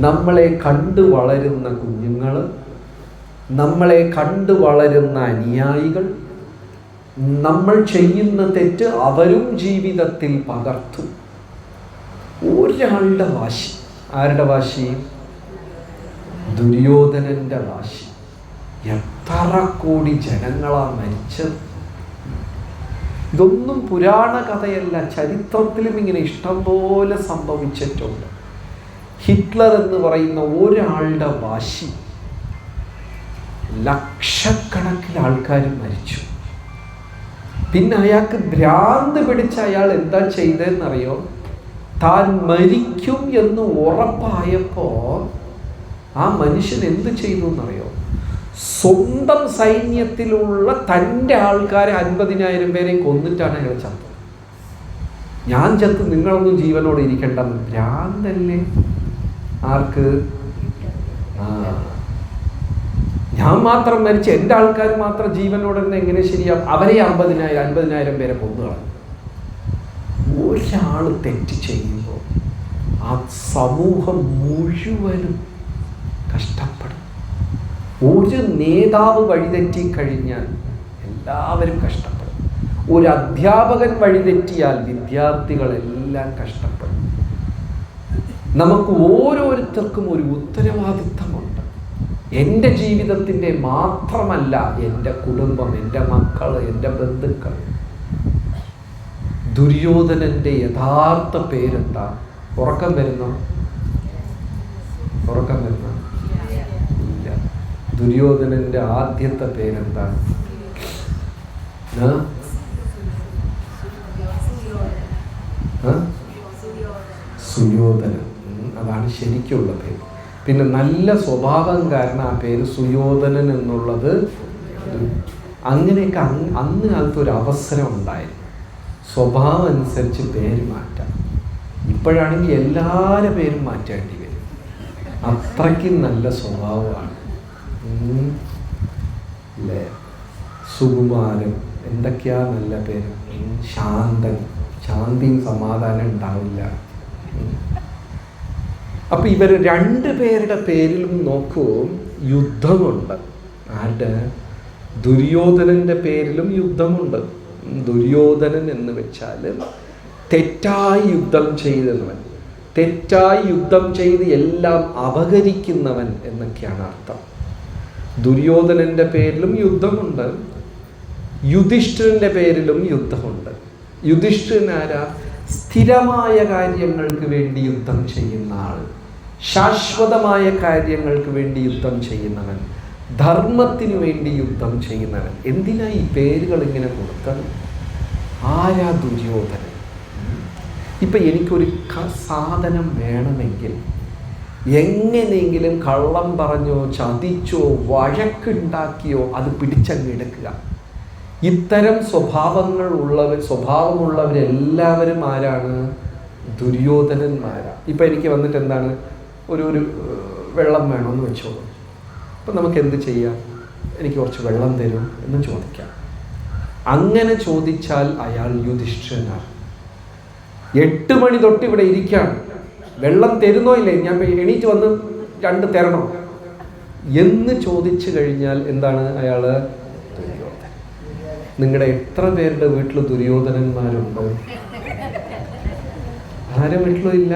നമ്മളെ കണ്ടു വളരുന്ന കുഞ്ഞുങ്ങൾ, നമ്മളെ കണ്ടു വളരുന്ന അനുയായികൾ, നമ്മൾ ചെയ്യുന്ന തെറ്റ് അവരും ജീവിതത്തിൽ പകർത്തും. ഒരാളുടെ വാശി. ആരുടെ വാശി? ദുര്യോധനന്റെ വാശി. എത്ര കോടി ജനങ്ങളാ മരിച്ചത്! ഇതൊന്നും പുരാണ കഥയല്ല, ചരിത്രത്തിലും ഇങ്ങനെ ഇഷ്ടംപോലെ സംഭവിച്ചിട്ടുണ്ട്. ഹിറ്റ്ലർ എന്ന് പറയുന്ന ഒരാളുടെ വാശി ലക്ഷക്കണക്കിന് ആൾക്കാർ മരിച്ചു. പിന്നെ അയാൾക്ക് ഭ്രാന്ത് പിടിച്ച അയാൾ എന്താ ചെയ്തതെന്നറിയോ? താൻ മരിക്കും എന്ന് ഉറപ്പായപ്പോൾ ആ മനുഷ്യൻ എന്ത് ചെയ്തു എന്നറിയോ? സ്വന്തം സൈന്യത്തിലുള്ള തൻ്റെ ആൾക്കാരെ 50,000 പേരെ കൊന്നിട്ടാണ് അയാൾ ചത്തത്. ഞാൻ ചത്ത് നിങ്ങളൊന്നും ജീവനോടെ ഇരിക്കണ്ട. ഭ്രാന്തല്ലേ ആർക്ക്? ഞാൻ മാത്രം മരിച്ച് എൻ്റെ ആൾക്കാർ മാത്രം ജീവനോടെ എങ്ങനെ ശരിയാവും? അവരെ 50,000 പേരെ കൊന്നുകളഞ്ഞു. ഒരാൾ തെറ്റ് ചെയ്യുമ്പോൾ ആ സമൂഹം മുഴുവനും കഷ്ടപ്പെടും. ഒരു നേതാവ് വഴിതെറ്റിക്കഴിഞ്ഞാൽ എല്ലാവരും കഷ്ടപ്പെടും. ഒരു അധ്യാപകൻ വഴിതെറ്റിയാൽ വിദ്യാർത്ഥികളെല്ലാം കഷ്ടപ്പെടും. നമുക്ക് ഓരോരുത്തർക്കും ഒരു ഉത്തരവാദിത്തമുണ്ട്. എൻ്റെ ജീവിതത്തിൻ്റെ മാത്രമല്ല, എൻ്റെ കുടുംബം, എൻ്റെ മക്കൾ, എൻ്റെ ബന്ധുക്കൾ. ദുര്യോധനൻ്റെ യഥാർത്ഥ പേരെന്താ? ഉറക്കം വരുന്നോ? ഉറക്കം വരുന്നോ? ഇല്ല. ദുര്യോധനൻ്റെ ആദ്യത്തെ പേരെന്താ? സുയോധനൻ. അതാണ് ശരിക്കുള്ള പേര്. പിന്നെ നല്ല സ്വഭാവം കാരണം ആ പേര് സുയോധനൻ എന്നുള്ളത്. അങ്ങനെയൊക്കെ അന്ന് കാലത്ത് ഒരു അവസരം ഉണ്ടായിരുന്നു. സ്വഭാവം അനുസരിച്ച് പേര് മാറ്റാം. ഇപ്പോഴാണെങ്കിൽ എല്ലാവരുടെ പേരും മാറ്റേണ്ടി വരും. അത്രയ്ക്കും നല്ല സ്വഭാവമാണ് അല്ലേ? സുകുമാരൻ, എന്തൊക്കെയാ നല്ല പേര്. ശാന്തൻ, ശാന്തിയും സമാധാനം ഉണ്ടാവില്ല. അപ്പം ഇവർ 2 പേരുടെ പേരിലും നോക്കൂ യുദ്ധമുണ്ട്. ആരുടെ? ദുര്യോധനൻ്റെ പേരിലും യുദ്ധമുണ്ട്. ദുര്യോധനൻ എന്ന് വെച്ചാൽ തെറ്റായി യുദ്ധം ചെയ്തവൻ, തെറ്റായി യുദ്ധം ചെയ്ത് എല്ലാം അപഹരിക്കുന്നവൻ എന്നൊക്കെയാണ് അർത്ഥം. ദുര്യോധനൻ്റെ പേരിലും യുദ്ധമുണ്ട്. യുധിഷ്ഠിരൻ്റെ പേരിലും യുദ്ധമുണ്ട്. യുധിഷ്ഠിരൻ ആരാ? സ്ഥിരമായ കാര്യങ്ങൾക്ക് വേണ്ടി യുദ്ധം ചെയ്യുന്ന ആൾ, ശാശ്വതമായ കാര്യങ്ങൾക്ക് വേണ്ടി യുദ്ധം ചെയ്യുന്നവൻ, ധർമ്മത്തിനു വേണ്ടി യുദ്ധം ചെയ്യുന്നവൻ. എന്തിനാ ഈ പേരുകൾ ഇങ്ങനെ കൊടുത്തത്? ആരാ ദുര്യോധനൻ? ഇപ്പം എനിക്കൊരു സാധനം വേണമെങ്കിൽ എങ്ങനെയെങ്കിലും കള്ളം പറഞ്ഞോ ചതിച്ചോ വഴക്കുണ്ടാക്കിയോ അത് പിടിച്ചങ്ങെടുക്കുക. ഇത്തരം സ്വഭാവമുള്ളവരെല്ലാവരും ആരാണ്? ദുര്യോധനന്മാരാ. ഇപ്പം എനിക്ക് വന്നിട്ട് എന്താണ് ഒരു വെള്ളം വേണമെന്ന് വെച്ചോളൂ. അപ്പം നമുക്ക് എന്ത് ചെയ്യാം? എനിക്ക് കുറച്ച് വെള്ളം തരും എന്ന് ചോദിക്കാം. അങ്ങനെ ചോദിച്ചാൽ അയാൾ യുധിഷ്ഠിരനാണ്. 8 മണി തൊട്ട് ഇവിടെ ഇരിക്കുകയാണ്, വെള്ളം തരുന്നോ ഇല്ലേ, ഞാൻ എണീറ്റ് വന്ന് 2 തരണോ എന്ന് ചോദിച്ചു കഴിഞ്ഞാൽ എന്താണ് അയാൾ? ദുര്യോധനൻ. നിങ്ങളുടെ എത്ര പേരുടെ വീട്ടിൽ ദുര്യോധനന്മാരുണ്ടോ? ആരും വീട്ടിലും ഇല്ല?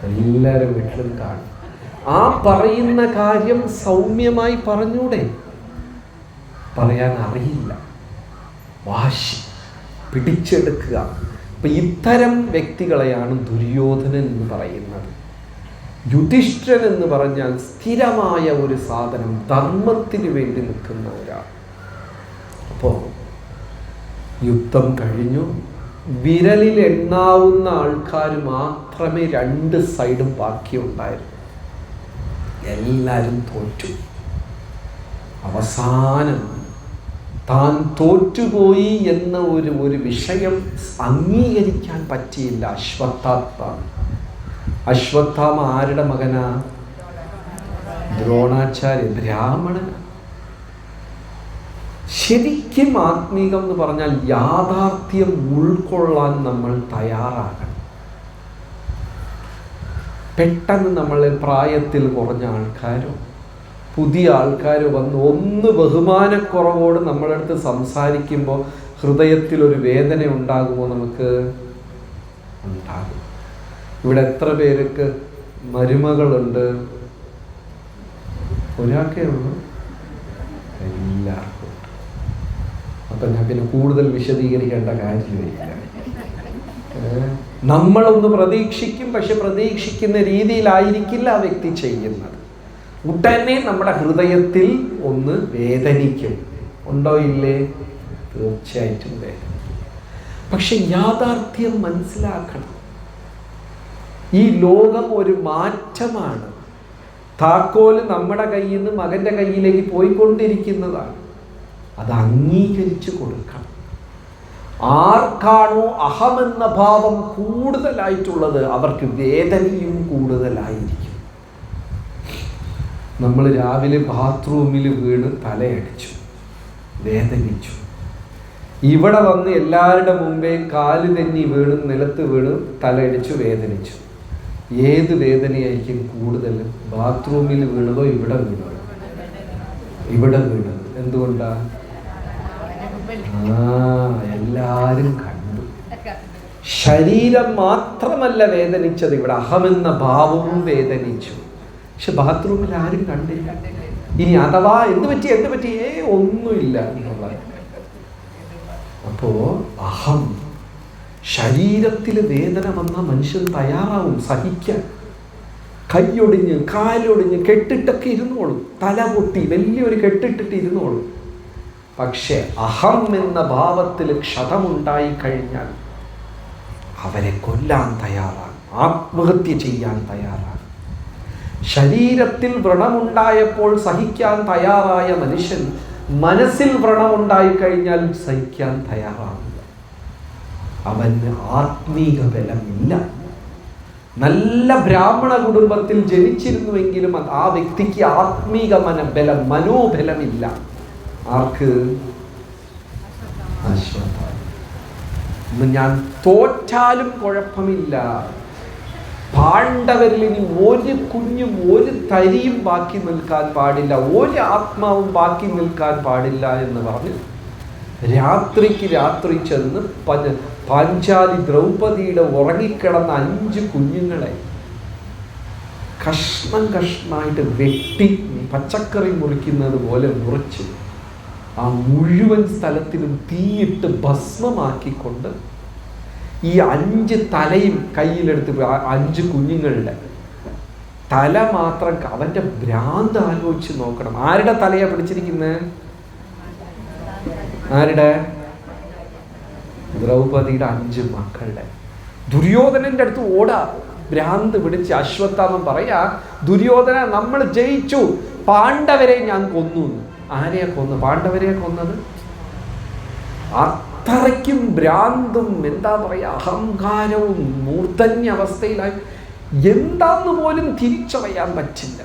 എല്ലാവരും വീട്ടിലും കാണും. ആ പറയുന്ന കാര്യം സൗമ്യമായി പറഞ്ഞൂടെ? പറയാൻ അറിയില്ല, വാശി പിടിച്ചെടുക്കുക. അപ്പൊ ഇത്തരം വ്യക്തികളെയാണ് ദുര്യോധനൻ എന്ന് പറയുന്നത്. യുധിഷ്ഠിരൻ എന്ന് പറഞ്ഞാൽ സ്ഥിരമായ ഒരു സാധനം, ധർമ്മത്തിന് വേണ്ടി നിൽക്കുന്ന ഒരാൾ. അപ്പോൾ യുദ്ധം കഴിഞ്ഞു. വിരലിൽ എണ്ണാവുന്ന ആൾക്കാർ മാത്രമേ 2 സൈഡും ബാക്കിയുണ്ടായിരുന്നു. എല്ലാവരും തോറ്റു. അവസാനം താൻ തോറ്റുപോയി എന്ന ഒരു വിഷയം അംഗീകരിക്കാൻ പറ്റിയില്ല അശ്വത്ഥാമ. അശ്വത്ഥാമ ആരുടെ മകനാ? ദ്രോണാചാര്യ, ബ്രാഹ്മണനാ. ശരിക്കും ആത്മീകം എന്ന് പറഞ്ഞാൽ യാഥാർത്ഥ്യം ഉൾക്കൊള്ളാൻ നമ്മൾ തയ്യാറാകണം. പെട്ടെന്ന് നമ്മളെ പ്രായത്തിൽ കുറഞ്ഞ ആൾക്കാരോ പുതിയ ആൾക്കാരോ വന്ന് ഒന്ന് ബഹുമാനക്കുറവോട് നമ്മളടുത്ത് സംസാരിക്കുമ്പോൾ ഹൃദയത്തിലൊരു വേദന ഉണ്ടാകുമോ? നമുക്ക് ഉണ്ടാകും. ഇവിടെ എത്ര പേർക്ക് മരുമകളുണ്ട്? ഒരാൾക്കേ ഉള്ളൂ? എല്ലാവർക്കും. അപ്പം ഞാൻ പിന്നെ കൂടുതൽ വിശദീകരിക്കേണ്ട കാര്യമില്ല. നമ്മളൊന്ന് പ്രതീക്ഷിക്കും, പക്ഷെ പ്രതീക്ഷിക്കുന്ന രീതിയിലായിരിക്കില്ല ആ വ്യക്തി ചെയ്യുന്നത്. ഉടനെ നമ്മുടെ ഹൃദയത്തിൽ ഒന്ന് വേദനിക്കും. ഉണ്ടോ ഇല്ലേ? തീർച്ചയായിട്ടും വേദനിക്കും. പക്ഷെ യാഥാർത്ഥ്യം മനസ്സിലാക്കണം. ഈ ലോകം ഒരു മാറ്റമാണ്. താക്കോല് നമ്മുടെ കയ്യിൽ നിന്ന് മകൻ്റെ കയ്യിലേക്ക് പോയിക്കൊണ്ടിരിക്കുന്നതാണ്. അത് അംഗീകരിച്ചു കൊടുക്കണം. ആർക്കാണോ അഹമെന്ന ഭാവം കൂടുതലായിട്ടുള്ളത് അവർക്ക് വേദനയും കൂടുതലായിരിക്കും. നമ്മൾ രാവിലെ ബാത്റൂമിൽ വീണ് തലയടിച്ചു, വേദനിച്ചു. ഇവിടെ വന്ന് എല്ലാവരുടെ മുമ്പേ കാല് തെന്നി വീണ് നിലത്ത് വീണ് തലയടിച്ചു, വേദനിച്ചു. ഏത് വേദനയായിരിക്കും കൂടുതൽ? ബാത്റൂമിൽ വീണതോ ഇവിടെ വീണതോ? ഇവിടെ വീണത്. എന്തുകൊണ്ടാ? എല്ലാരും കണ്ടു. ശരീരം മാത്രമല്ല വേദനിച്ചത്, ഇവിടെ അഹമെന്ന ഭാവവും വേദനിച്ചു. പക്ഷെ ബാത്റൂമിൽ ആരും കണ്ടില്ല. ഇനി അഥവാ എന്ത് പറ്റി ഒന്നുമില്ല എന്നുള്ള. അപ്പോ അഹം, ശരീരത്തിൽ വേദന വന്ന മനുഷ്യൻ തയ്യാറാവും സഹിക്കാൻ. കൈയൊടിഞ്ഞ് കാലൊടിഞ്ഞ് കെട്ടിട്ടൊക്കെ ഇരുന്നോളും, തല പൊട്ടി വലിയൊരു കെട്ടിട്ടിട്ട് ഇരുന്നോളും. പക്ഷെ അഹം എന്ന ഭാവത്തിൽ ക്ഷതമുണ്ടായി കഴിഞ്ഞാൽ അവരെ കൊല്ലാൻ തയ്യാറാണ്, ആത്മഹത്യ ചെയ്യാൻ തയ്യാറാണ്. ശരീരത്തിൽ വ്രണമുണ്ടായപ്പോൾ സഹിക്കാൻ തയ്യാറായ മനുഷ്യൻ മനസ്സിൽ വ്രണമുണ്ടായി കഴിഞ്ഞാൽ സഹിക്കാൻ തയ്യാറാവില്ല. അവന് ആത്മീക ബലമില്ല. നല്ല ബ്രാഹ്മണ കുടുംബത്തിൽ ജനിച്ചിരുന്നുവെങ്കിലും ആ വ്യക്തിക്ക് ആത്മീക മനോബലമില്ല. ആർക്ക്? അശ്വത്ഥാമ. ഞാൻ തോറ്റാലും കുഴപ്പമില്ല, പാണ്ഡവരിൽ ഇനി ഒരു കുഞ്ഞും ഒരു തരിയും ബാക്കി നിൽക്കാൻ പാടില്ല, ഒരു ആത്മാവും ബാക്കി നിൽക്കാൻ പാടില്ല എന്ന് പറഞ്ഞ് രാത്രിക്ക് രാത്രി ചെന്ന് പാഞ്ചാലി ദ്രൗപദിയുടെ ഉറങ്ങിക്കിടന്ന 5 കുഞ്ഞുങ്ങളെ കഷ്ണമായിട്ട് വെട്ടി പച്ചക്കറി മുറിക്കുന്നത് പോലെ മുറിച്ച് ആ മുഴുവൻ സ്ഥലത്തിലും തീയിട്ട് ഭസ്മമാക്കിക്കൊണ്ട് ഈ 5 തലയും കയ്യിലെടുത്ത് 5 കുഞ്ഞുങ്ങളുടെ തല മാത്രം. അവന്റെ ഭ്രാന്ത് ആലോചിച്ച് നോക്കണം. ആരുടെ തലയാ പിടിച്ചിരിക്കുന്നത്? ആരുടെ? ദ്രൗപദിയുടെ 5 മക്കളുടെ. ദുര്യോധനന്റെ അടുത്ത് ഓടാ, ഭ്രാന്ത് പിടിച്ച്. അശ്വത്ഥാമൻ പറയാ, ദുര്യോധന, നമ്മൾ ജയിച്ചു, പാണ്ഡവരെ ഞാൻ കൊന്നു. ആരെയാ കൊന്നു? പാണ്ഡവരെയാ കൊന്നത്. അത്രയ്ക്കും ഭ്രാന്തും എന്താ പറയുക അഹങ്കാരവും മൂർധന്യ അവസ്ഥയിലായി എന്താന്ന് പോലും തിരിച്ചറിയാൻ പറ്റില്ല.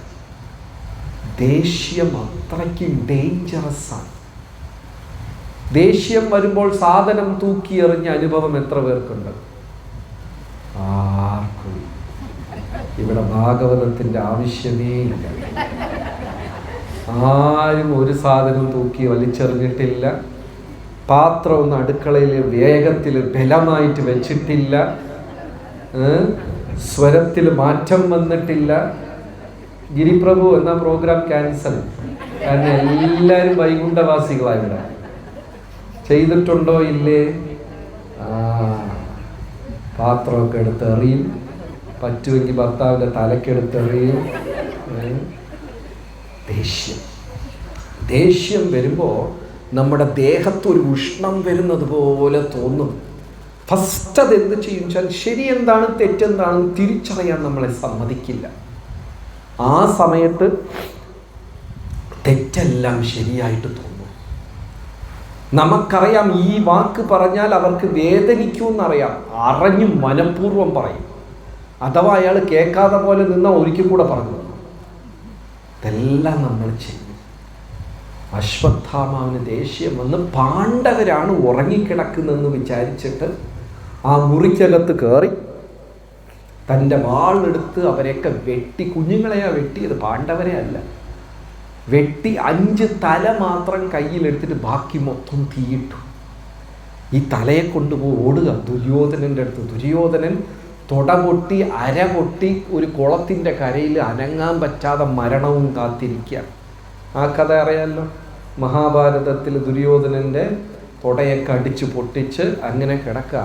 ദേഷ്യം അത്രയ്ക്കും ഡേഞ്ചറസ് ആണ്. ദേഷ്യം വരുമ്പോൾ സാധനം തൂക്കിയെറിഞ്ഞ അനുഭവം എത്ര പേർക്കുണ്ട്? ആർക്കും. ഇവിടെ ഭാഗവതത്തിന്റെ ആവശ്യമേ ഇല്ല. ആരും ഒരു സാധനം തൂക്കി വലിച്ചെറിഞ്ഞിട്ടില്ല. പാത്രം ഒന്ന് അടുക്കളയിൽ വേഗത്തിൽ ബലമായിട്ട് വെച്ചിട്ടില്ല. സ്വരത്തിൽ മാറ്റം വന്നിട്ടില്ല. ഗിരിപ്രഭു എന്ന പ്രോഗ്രാം ക്യാൻസൽ. കാരണം എല്ലാവരും വൈകുണ്ഠവാസികളാണ്. ഇവിടെ ചെയ്തിട്ടുണ്ടോ ഇല്ലേ? പാത്രമൊക്കെ എടുത്തെറിയും, പറ്റുമെങ്കിൽ ഭർത്താവിൻ്റെ തലക്കെടുത്തെറിയും. ദേഷ്യം വരുമ്പോൾ നമ്മുടെ ദേഹത്തൊരു ഉഷ്ണം വരുന്നത് പോലെ തോന്നും. ഫസ്റ്റ് അത് എന്ത് ചെയ്യും വെച്ചാൽ ശരി എന്താണ് തെറ്റെന്താണെന്ന് തിരിച്ചറിയാൻ നമ്മളെ സമ്മതിക്കില്ല. ആ സമയത്ത് തെറ്റെല്ലാം ശരിയായിട്ട് തോന്നും. നമുക്കറിയാം ഈ വാക്ക് പറഞ്ഞാൽ അവർക്ക് വേദനിക്കുമെന്നറിയാം, അറിഞ്ഞും മനഃപൂർവ്വം പറയും. അഥവാ അയാൾ കേൾക്കാതെ പോലെ നിന്നാൽ ഒരിക്കൽ കൂടെ പറഞ്ഞു. ഇതെല്ലാം നമ്മൾ ചെയ്യും. അശ്വത്ഥാമാവിന് ദേഷ്യം വന്ന് പാണ്ഡവരാണ് ഉറങ്ങിക്കിടക്കുന്നതെന്ന് വിചാരിച്ചിട്ട് ആ മുറിക്കകത്ത് കയറി തൻ്റെ വാളെടുത്ത് അവരെയൊക്കെ വെട്ടി, കുഞ്ഞുങ്ങളെയാ വെട്ടിയത്, പാണ്ഡവരെ അല്ല. വെട്ടി 5 തല മാത്രം കയ്യിലെടുത്തിട്ട് ബാക്കി മൊത്തം തീയിട്ടു. ഈ തലയെ കൊണ്ടുപോയി ഓടുക ദുര്യോധനൻ്റെ അടുത്ത്. ദുര്യോധനൻ തൊട പൊട്ടി അര പൊട്ടി ഒരു കുളത്തിൻ്റെ കരയിൽ അനങ്ങാൻ പറ്റാതെ മരണവും കാത്തിരിക്കുക. ആ കഥ അറിയാമല്ലോ. മഹാഭാരതത്തിൽ ദുര്യോധനൻ്റെ തൊടയൊക്കെ അടിച്ച് പൊട്ടിച്ച് അങ്ങനെ കിടക്കുക.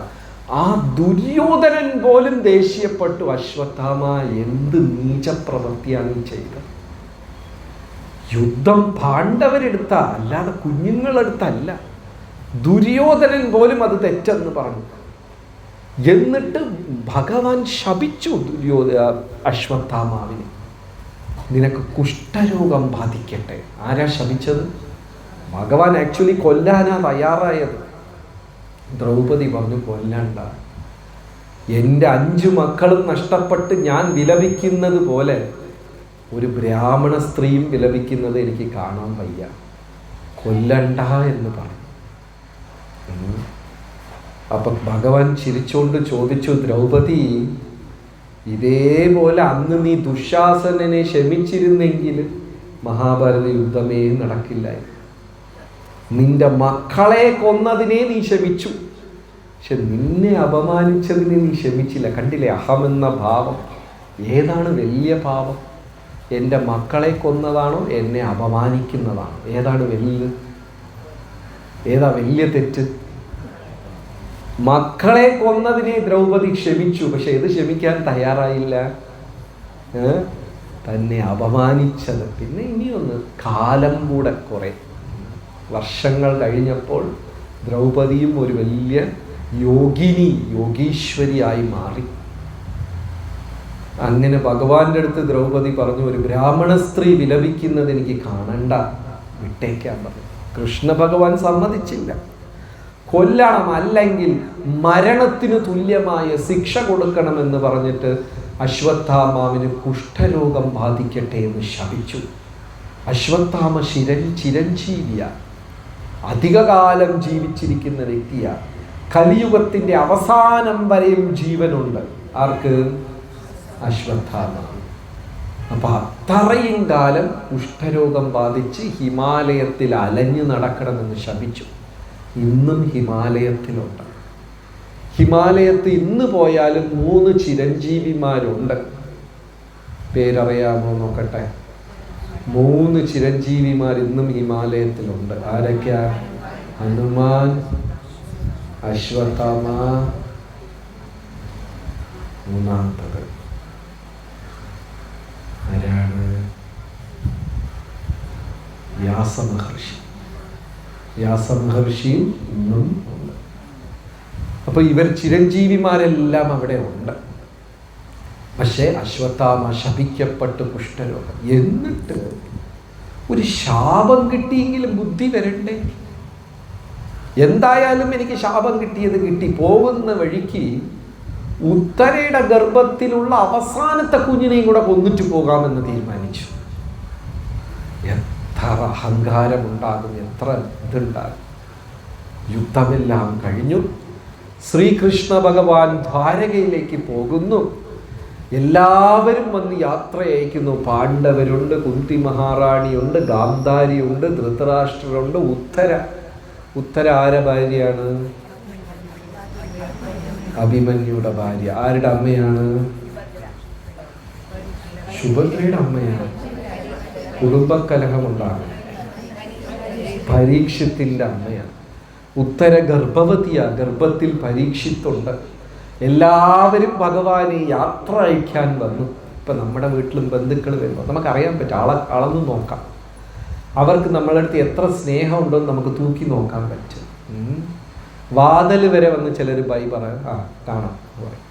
ആ ദുര്യോധനൻ പോലും ദേഷ്യപ്പെട്ടു, അശ്വത്ഥാമ എന്ത് നീചപ്രവൃത്തിയാണ് ചെയ്തത്. യുദ്ധം പാണ്ഡവരെടുത്ത അല്ലാതെ കുഞ്ഞുങ്ങളെടുത്തല്ല. ദുര്യോധനൻ പോലും അത് തെറ്റെന്ന് പറഞ്ഞു. എന്നിട്ട് ഭഗവാൻ ശപിച്ചു അശ്വത്ഥാമാവിനെ, നിനക്ക് കുഷ്ഠരോഗം ബാധിക്കട്ടെ. ആരാ ശപിച്ചത്? ഭഗവാൻ ആക്ച്വലി കൊല്ലാനാ തയ്യാറായത്. ദ്രൗപദി പറഞ്ഞു, കൊല്ലണ്ട. എൻ്റെ 5 മക്കളും നഷ്ടപ്പെട്ട് ഞാൻ വിലപിക്കുന്നത് പോലെ ഒരു ബ്രാഹ്മണ സ്ത്രീയും വിലപിക്കുന്നത് എനിക്ക് കാണാൻ വയ്യ, കൊല്ലണ്ട എന്ന് പറഞ്ഞു. അപ്പം ഭഗവാൻ ചിരിച്ചുകൊണ്ട് ചോദിച്ചു, ദ്രൗപദി, ഇതേപോലെ അന്ന് നീ ദുശാസനനെ ക്ഷമിച്ചിരുന്നെങ്കിൽ മഹാഭാരത യുദ്ധമേ നടക്കില്ലായിരുന്നു. നിന്റെ മക്കളെ കൊന്നതിനെ നീ ക്ഷമിച്ചു, പക്ഷെ നിന്നെ അപമാനിച്ചതിനെ നീ ക്ഷമിച്ചില്ല. കണ്ടില്ലേ അഹമെന്ന ഭാവം? ഏതാണ് വലിയ പാപം? എൻ്റെ മക്കളെ കൊന്നതാണോ എന്നെ അപമാനിക്കുന്നതാണോ? ഏതാണ് ഏതാ വലിയ തെറ്റ്? മക്കളെ കൊന്നതിനെ ദ്രൗപദി ക്ഷമിച്ചു, പക്ഷെ ഇത് ക്ഷമിക്കാൻ തയ്യാറായില്ല, തന്നെ അപമാനിച്ചത്. പിന്നെ ഇനിയൊന്ന് കാലം കൂടെ കുറെ വർഷങ്ങൾ കഴിഞ്ഞപ്പോൾ ദ്രൗപദിയും ഒരു വലിയ യോഗീശ്വരിയായി മാറി. അങ്ങനെ ഭഗവാന്റെ അടുത്ത് ദ്രൗപദി പറഞ്ഞു, ഒരു ബ്രാഹ്മണ സ്ത്രീ വിലപിക്കുന്നത് എനിക്ക് കാണണ്ട, വിട്ടേക്കാൻ പറഞ്ഞു. കൃഷ്ണ ഭഗവാൻ സമ്മതിച്ചില്ല. കൊല്ലണം, അല്ലെങ്കിൽ മരണത്തിന് തുല്യമായ ശിക്ഷ കൊടുക്കണമെന്ന് പറഞ്ഞിട്ട് അശ്വത്ഥാമാവിന് കുഷ്ഠരോഗം ബാധിക്കട്ടെ എന്ന് ശപിച്ചു. അശ്വത്ഥാമ ചിരഞ്ജീവിയ, അധികകാലം ജീവിച്ചിരിക്കുന്ന വ്യക്തിയാണ്. കലിയുഗത്തിൻ്റെ അവസാനം വരെയും ജീവനുണ്ട്. ആർക്ക്? അശ്വത്ഥാമ. അപ്പൊ അത്രയും കാലം കുഷ്ഠരോഗം ബാധിച്ച് ഹിമാലയത്തിൽ അലഞ്ഞു നടക്കണമെന്ന് ശപിച്ചു. ഇന്നും ഹിമാലയത്തിലുണ്ട്. ഹിമാലയത്ത് ഇന്ന് പോയാലും 3 ചിരഞ്ജീവിമാരുണ്ട്. പേരറിയാമോ നോക്കട്ടെ? 3 ചിരഞ്ജീവിമാർ ഇന്നും ഹിമാലയത്തിലുണ്ട്. ആരൊക്കെയാ? ഹനുമാൻ, അശ്വത്ഥാമ, മൂന്നാമത്തത് ആരാണ്? വ്യാസമഹർഷി. വ്യാസമഹർഷിയും ഇന്നും ഉണ്ട്. അപ്പൊ ഇവർ ചിരഞ്ജീവിമാരെല്ലാം അവിടെ ഉണ്ട്. പക്ഷേ അശ്വത്ഥാമ ശപിക്കപ്പെട്ട് കുഷ്ഠരോഗം. എന്നിട്ട് ഒരു ശാപം കിട്ടിയെങ്കിലും ബുദ്ധി വരണ്ടേ? എന്തായാലും എനിക്ക് ശാപം കിട്ടിയത് കിട്ടി. പോകുന്ന വഴിക്ക് ഉത്തരയുടെ ഗർഭത്തിലുള്ള അവസാനത്തെ കുഞ്ഞിനെയും കൂടെ കൊന്നിട്ട് പോകാമെന്ന് തീരുമാനിച്ചു. എത്ര അഹങ്കാരമുണ്ടാകും, എത്ര ഇതുണ്ടാകും. യുദ്ധമെല്ലാം കഴിഞ്ഞു. ശ്രീകൃഷ്ണ ഭഗവാൻ ദ്വാരകയിലേക്ക് പോകുന്നു. എല്ലാവരും വന്ന് യാത്ര അയക്കുന്നു. പാണ്ഡവരുണ്ട്, കുന്തി മഹാറാണിയുണ്ട്, ഗാന്ധാരിയുണ്ട്, ധൃതരാഷ്ട്രരുണ്ട്. ഉത്തര ആരെ ഭാര്യയാണ്? അഭിമന്യുയുടെ ഭാര്യ. ആരുടെ അമ്മയാണ്? സുഭദ്രയുടെ അമ്മയാണ്. കുടുംബക്കലഹമുണ്ടാകും. പരീക്ഷത്തിന്റെ അമ്മയാണ്. ഉത്തര ഗർഭവതിയാ. ഗർഭത്തിൽ പരീക്ഷിത്തുണ്ട്. എല്ലാവരും ഭഗവാനെ യാത്ര അയക്കാൻ വന്നു. ഇപ്പം നമ്മുടെ വീട്ടിലും ബന്ധുക്കൾ വരുമ്പോൾ നമുക്കറിയാൻ പറ്റും, അളന്ന് നോക്കാം. അവർക്ക് നമ്മളെ അടുത്ത് എത്ര സ്നേഹമുണ്ടോ എന്ന് നമുക്ക് തൂക്കി നോക്കാൻ പറ്റും. വാതിൽ വരെ വന്ന് ചിലർ ബൈ പറയാം, കാണാം പറയും.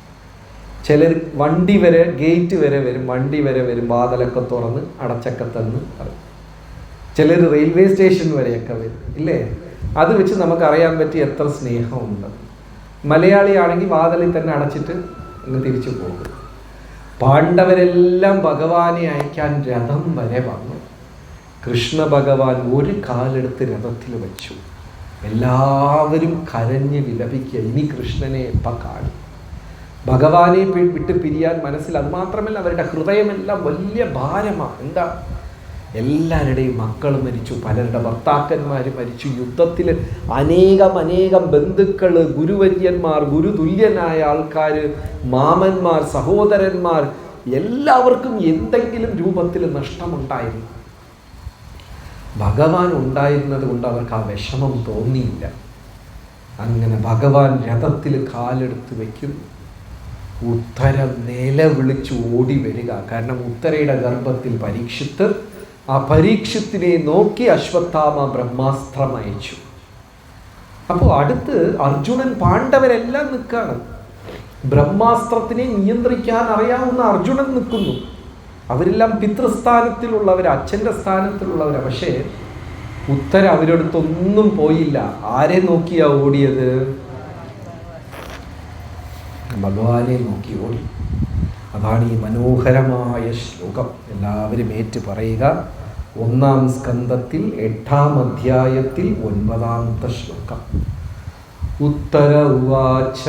ചിലർ വണ്ടി വരെ, ഗേറ്റ് വരെ വരും, വണ്ടി വരെ വരും, വാതിലൊക്കെ തുറന്ന് അടച്ചൊക്കെ തന്ന് പറയും. ചിലർ റെയിൽവേ സ്റ്റേഷൻ വരെയൊക്കെ വരും, ഇല്ലേ? അത് വെച്ച് നമുക്കറിയാൻ പറ്റി എത്ര സ്നേഹമുണ്ട്. മലയാളിയാണെങ്കിൽ വാതിലിൽ തന്നെ അടച്ചിട്ട് അങ്ങ് തിരിച്ചു പോകും. പാണ്ഡവരെല്ലാം ഭഗവാനെ അയക്കാൻ രഥം വരെ വന്നു. കൃഷ്ണ ഭഗവാൻ ഒരു കാലെടുത്ത് രഥത്തിൽ വെച്ചു. എല്ലാവരും കരഞ്ഞ് വിലപിക്കുക, ഇനി കൃഷ്ണനെ എപ്പം കാണും. ഭഗവാനെ വിട്ട് പിരിയാൻ മനസ്സിൽ. അത് മാത്രമല്ല, അവരുടെ ഹൃദയമെല്ലാം വലിയ ഭാരമാണ്. എന്താ? എല്ലാവരുടെയും മക്കൾ മരിച്ചു, പലരുടെ ഭർത്താക്കന്മാർ മരിച്ചു. യുദ്ധത്തിൽ അനേകം ബന്ധുക്കൾ, ഗുരുവര്യന്മാർ, ഗുരുതുല്യനായ ആൾക്കാർ, മാമന്മാർ, സഹോദരന്മാർ, എല്ലാവർക്കും എന്തെങ്കിലും രൂപത്തിൽ നഷ്ടമുണ്ടായിരുന്നു. ഭഗവാൻ ഉണ്ടായിരുന്നത് കൊണ്ട് അവർക്ക് ആ വിഷമം തോന്നിയില്ല. അങ്ങനെ ഭഗവാൻ രഥത്തിൽ കാലെടുത്ത് വയ്ക്കും. ഉത്തര നിലവിളിച്ച് ഓടി വരിക. കാരണം ഉത്തരയുടെ ഗർഭത്തിൽ പരീക്ഷിത്ത്. ആ പരീക്ഷത്തിനെ നോക്കി അശ്വത്ഥാമ ബ്രഹ്മാസ്ത്രം അയച്ചു. അപ്പോൾ അടുത്ത് അർജുനൻ, പാണ്ഡവരെല്ലാം നിൽക്കുകയാണ്. ബ്രഹ്മാസ്ത്രത്തിനെ നിയന്ത്രിക്കാൻ അറിയാവുന്ന അർജുനൻ നിൽക്കുന്നു. അവരെല്ലാം പിതൃസ്ഥാനത്തിലുള്ളവർ, അച്ഛൻ്റെ സ്ഥാനത്തിലുള്ളവരാണ്. പക്ഷേ ഉത്തര അവരടുത്തൊന്നും പോയില്ല. ആരെ നോക്കിയാ ഓടിയത്? ഭഗവാനെ നോക്കി ഓടി. അതാണ് ഈ മനോഹരമായ ശ്ലോകം. എല്ലാവരും ഏറ്റു പറയുക. 1-ാം സ്കന്ധത്തിൽ 8-ാം അധ്യായത്തിൽ 9-ാമത്തെ ശ്ലോകം. ഉത്തര ഉവാച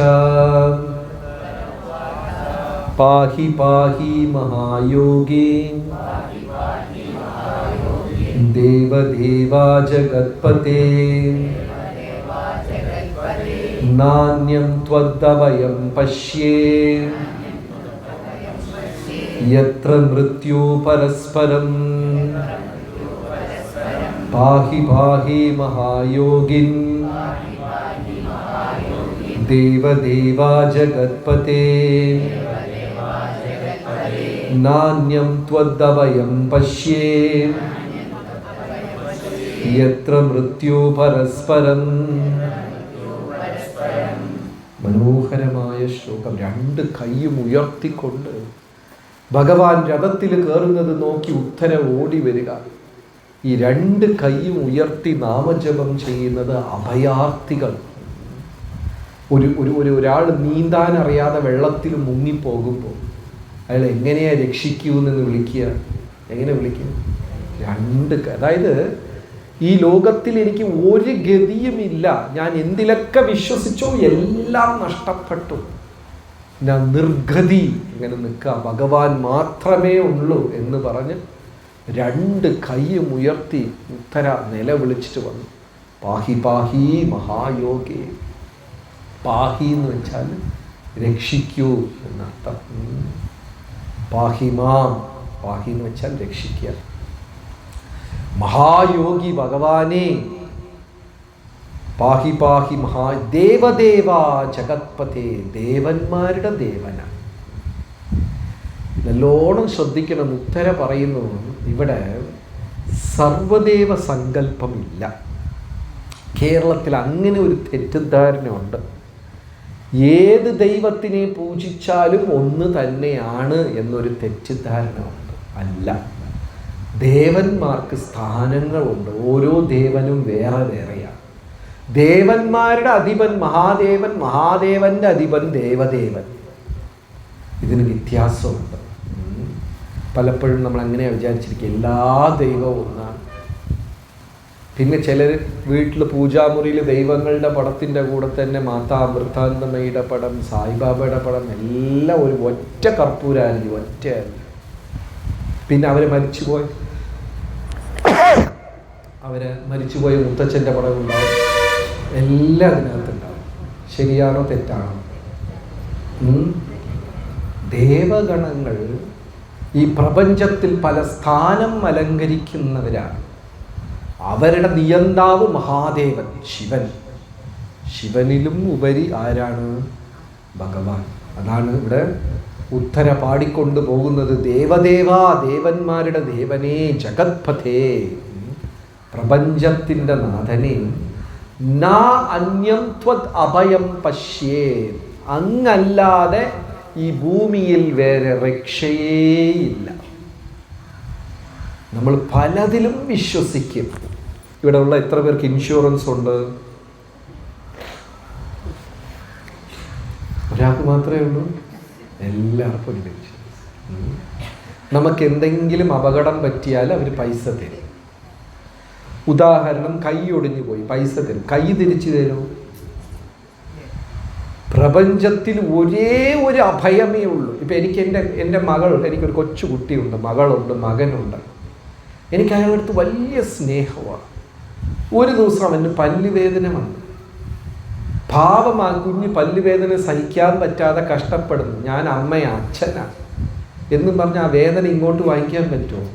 പാഹി പാഹി മഹായോഗേ ദേവദേവാ ജഗത്പതേ നാന്യം ത്വദ്ഭയം പശ്യേ യത്ര മൃത്യോ പരസ്പരം പാഹി പാഹി മഹായോഗിൻ ദേവദേവാ ജഗത്പതേ നാന്യം ത്വദ്ഭയം പശ്യേ യത്ര മൃത്യോ പരസ്പരം. മനോഹരമായ ശ്ലോകം. 2 കൈയും ഉയർത്തിക്കൊണ്ട് ഭഗവാൻ രഥത്തിൽ കയറുന്നത് നോക്കി ഉത്തര ഓടി വരിക. ഈ 2 കൈയും ഉയർത്തി നാമജപം ചെയ്യുന്നത് അഭയാർത്ഥികൾ. ഒരാൾ നീന്താൻ അറിയാതെ വെള്ളത്തിൽ മുങ്ങിപ്പോകുമ്പോൾ അയാൾ എങ്ങനെയാ രക്ഷിക്കൂന്ന് വിളിക്കുക? എങ്ങനെ വിളിക്കും? 2 അതായത് ഈ ലോകത്തിൽ എനിക്ക് ഒരു ഗതിയുമില്ല, ഞാൻ എന്തിലൊക്കെ വിശ്വസിച്ചോ എല്ലാം നഷ്ടപ്പെട്ടു, ഞാൻ നിർഗതി, ഇങ്ങനെ നിൽക്കുക, ഭഗവാൻ മാത്രമേ ഉള്ളൂ എന്ന് പറഞ്ഞ് 2 കൈയും ഉയർത്തി ഉത്തര നിലവിളിച്ചിട്ട് വന്നു. പാഹി പാഹി മഹായോഗേ. പാഹി എന്ന് വെച്ചാൽ രക്ഷിക്കൂ എന്നർത്ഥം. പാഹിമാം. പാഹി എന്ന് വെച്ചാൽ രക്ഷിക്കുക. മഹായോഗി ഭഗവാനെ പാഹി പാഹി മഹാ ദേവദേവാ ജഗത്പതേ. ദേവന്മാരുടെ ദേവന. നല്ലോണം ശ്രദ്ധിക്കണം. ഉത്തര പറയുന്നു, ഇവിടെ സർവദേവ സങ്കല്പമില്ല. കേരളത്തിൽ അങ്ങനെ ഒരു തെറ്റിദ്ധാരണയുണ്ട്. ഏത് ദൈവത്തിനെ പൂജിച്ചാലും ഒന്ന് തന്നെയാണ് എന്നൊരു തെറ്റിദ്ധാരണ ഉണ്ട്. അല്ല, ദേവന്മാർക്ക് സ്ഥാനങ്ങളുണ്ട്. ഓരോ ദേവനും വേറെ വേറെയാണ്. ദേവന്മാരുടെ അധിപൻ മഹാദേവൻ, മഹാദേവന്റെ അധിപൻ ദേവദേവൻ. ഇതിന് വ്യത്യാസമുണ്ട്. പലപ്പോഴും നമ്മൾ അങ്ങനെയാണ് വിചാരിച്ചിരിക്കുക, എല്ലാ ദൈവവും ഒന്നാണ്. പിന്നെ ചിലർ വീട്ടിൽ പൂജാമുറിയിൽ ദൈവങ്ങളുടെ പടത്തിൻ്റെ കൂടെ തന്നെ മാതാ അമൃതാനന്ദമയുടെ പടം, സായിബാബയുടെ പടം എല്ലാം ഒരു ഒറ്റ കർപ്പൂരായിരുന്നു, ഒറ്റ. പിന്നെ അവരെ മരിച്ചുപോയ മുത്തച്ഛൻ്റെ പടം ഉണ്ടാവും, എല്ലാം അതിനകത്തുണ്ടാവും. ശരിയാണോ തെറ്റാണോ? ദേവഗണങ്ങൾ ഈ പ്രപഞ്ചത്തിൽ പല സ്ഥാനം അലങ്കരിക്കുന്നവരാണ്. അവരുടെ നിയന്താവ് മഹാദേവൻ ശിവൻ. ശിവനിലും ഉപരി ആരാണ്? ഭഗവാൻ. അതാണ് ഇവിടെ ഉത്തര പാടിക്കൊണ്ട് പോകുന്നത്. ദേവദേവാ, ദേവന്മാരുടെ ദേവനേ, ജഗത്പഥേ, പ്രപഞ്ചത്തിൻ്റെ നാഥനെ, നാ അന്യം ത്വദ് അഭയം പശ്യേ, അങ്ങല്ലാതെ ഈ ഭൂമിയിൽ വേറെ രക്ഷയേയില്ല. നമ്മൾ പലതിലും വിശ്വസിക്കും. ഇവിടെ ഉള്ള എത്ര പേർക്ക് ഇൻഷുറൻസ് ഉണ്ട്? ഒരാൾക്ക് മാത്രമേ ഉള്ളൂ? എല്ലാവർക്കും ഉണ്ട് ഇൻഷുറൻസ്. നമുക്ക് എന്തെങ്കിലും അപകടം പറ്റിയാൽ അവർ പൈസ തരും. ഉദാഹരണം, കൈ ഒടിഞ്ഞു പോയി, പൈസ തരും. കൈ തിരിച്ചു തരും. പ്രപഞ്ചത്തിൽ ഒരേ ഒരു അഭയമേ ഉള്ളൂ. ഇപ്പം എൻ്റെ എനിക്കൊരു കൊച്ചു കുട്ടിയുണ്ട്, മകളുണ്ട്, മകനുണ്ട്. എനിക്ക് അയാളടുത്ത് വലിയ സ്നേഹമാണ്. ഒരു ദിവസം അവന് പല്ലുവേദന വന്നു. പാവം ആ കുഞ്ഞ് പല്ലുവേദന സഹിക്കാൻ പറ്റാതെ കഷ്ടപ്പെടുന്നു. ഞാൻ അമ്മയാ, അച്ഛനാ എന്നും പറഞ്ഞ് ആ വേദന ഇങ്ങോട്ട് വാങ്ങിക്കാൻ പറ്റുമോ?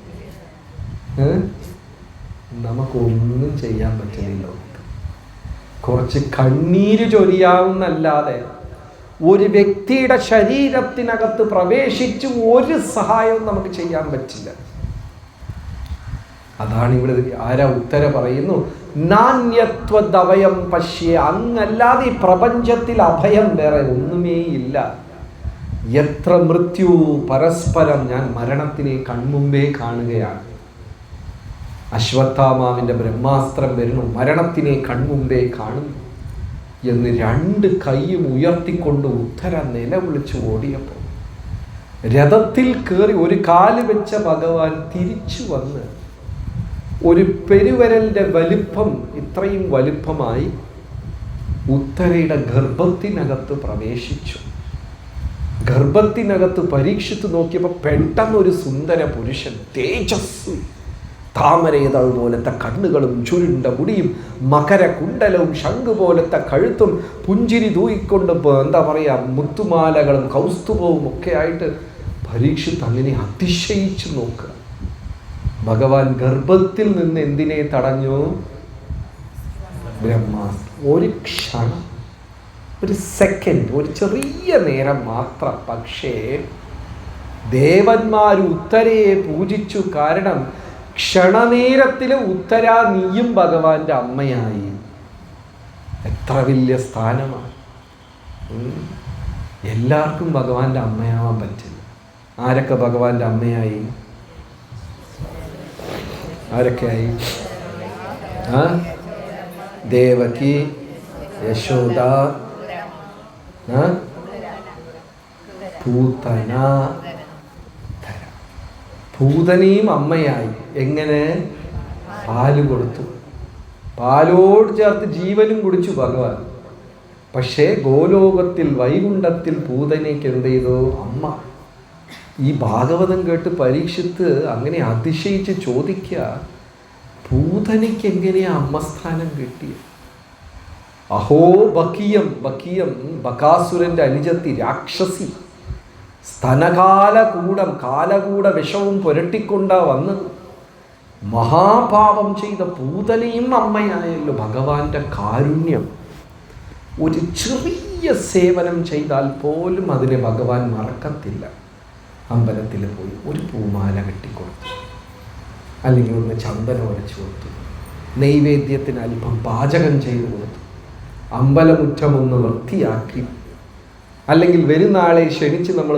നമുക്കൊന്നും ചെയ്യാൻ പറ്റില്ലല്ലോ. കുറച്ച് കണ്ണീര് ചൊരിയാവുന്നല്ലാതെ ഒരു വ്യക്തിയുടെ ശരീരത്തിനകത്ത് പ്രവേശിച്ച് ഒരു സഹായവും നമുക്ക് ചെയ്യാൻ പറ്റില്ല. അതാണ് ഇവിടെ ആരാ ഉത്തര പറയുന്നു, നാന്യത്വദഭയം പശ്യേ, അങ്ങല്ലാതെ ഈ പ്രപഞ്ചത്തിൽ അഭയം വേറെ ഒന്നുമേ ഇല്ല. എത്ര മൃത്യു പരസ്പരം, ഞാൻ മരണത്തിനെ കൺമുമ്പേ കാണുകയാണ്. അശ്വത്ഥാമാവിൻ്റെ ബ്രഹ്മാസ്ത്രം വരുന്നു, മരണത്തിനെ കൺമുമ്പേ കാണുന്നു എന്ന് രണ്ട് കൈയും ഉയർത്തിക്കൊണ്ട് ഉത്തര നിലവിളിച്ച് ഓടിയപ്പോൾ രഥത്തിൽ കയറി ഒരു കാല് വെച്ച ഭഗവാൻ തിരിച്ചു വന്ന് ഒരു പെരുവരലിൻ്റെ വലിപ്പം, ഇത്രയും വലിപ്പമായി ഉത്തരയുടെ ഗർഭത്തിനകത്ത് പ്രവേശിച്ചു. ഗർഭത്തിനകത്ത് പരീക്ഷിച്ച് നോക്കിയപ്പോൾ പെട്ടെന്നൊരു സുന്ദര പുരുഷൻ, തേജസ്വി, താമരേതൾ പോലത്തെ കണ്ണുകളും ചുരുണ്ട മുടിയും മകരകുണ്ടലവും ശംഖ് പോലത്തെ കഴുത്തും പുഞ്ചിരി തൂയിക്കൊണ്ട് എന്താ പറയുക, മുത്തുമാലകളും കൗസ്തുഭവും ഒക്കെ ആയിട്ട് പരീക്ഷിത്ത് അങ്ങനെ അതിശയിച്ചു നോക്കുക. ഭഗവാൻ ഗർഭത്തിൽ നിന്ന് എന്തിനെ തടഞ്ഞു? ബ്രഹ്മാസ്ത്രം. ഒരു ക്ഷണം, ഒരു സെക്കൻഡ്, ഒരു ചെറിയ നേരം മാത്രം. പക്ഷേ ദേവന്മാർ ഉത്തരയെ പൂജിച്ചു. കാരണം ക്ഷണനേരത്തിൽ ഉത്തര നീയും ഭഗവാന്റെ അമ്മയായി. എത്ര വലിയ സ്ഥാനമാണ്. എല്ലാവർക്കും ഭഗവാന്റെ അമ്മയാവാൻ പറ്റില്ല. ആരൊക്കെ ഭഗവാന്റെ അമ്മയായി? ആരൊക്കെയായി? ദേവകി, യശോദ, പൂതന. പൂതനയും അമ്മയായി. എങ്ങനെ? പാല് കൊടുത്തു. പാലോട് ചേർത്ത് ജീവനും കുടിച്ചു ഭഗവാൻ. പക്ഷേ ഗോലോകത്തിൽ വൈകുണ്ഠത്തിൽ പൂതനയ്ക്ക് എന്ത് ചെയ്തു? അമ്മ. ഈ ഭാഗവതം കേട്ട് പരീക്ഷിത്ത് അങ്ങനെ അതിശയിച്ച് ചോദിക്കുക, പൂതനയ്ക്ക് എങ്ങനെയാ അമ്മസ്ഥാനം കിട്ടിയത്? അഹോ ബക്കിയം, ബക്കിയം ബകാസുരൻ്റെ അനുജത്തി, രാക്ഷസി, സ്തനകാലകൂടം, കാലകൂട വിഷവും പുരട്ടിക്കൊണ്ടാ വന്നത്. മഹാപാപം ചെയ്ത പൂതനയും അമ്മയായല്ലോ. ഭഗവാന്റെ കാരുണ്യം. ഒരു ചെറിയ സേവനം ചെയ്താൽ പോലും അതിനെ ഭഗവാൻ മറക്കത്തില്ല. അമ്പലത്തിൽ പോയി ഒരു പൂമാല കെട്ടിക്കൊടുത്തു, അല്ലെങ്കിൽ ഒന്ന് ചന്ദനം ഉരച്ചു കൊടുത്തു, നൈവേദ്യത്തിന് അല്പം പാചകം ചെയ്തു കൊടുത്തു, അമ്പലമുറ്റമൊന്ന് വൃത്തിയാക്കി, അല്ലെങ്കിൽ വരുന്നാളെ ക്ഷണിച്ച് നമ്മൾ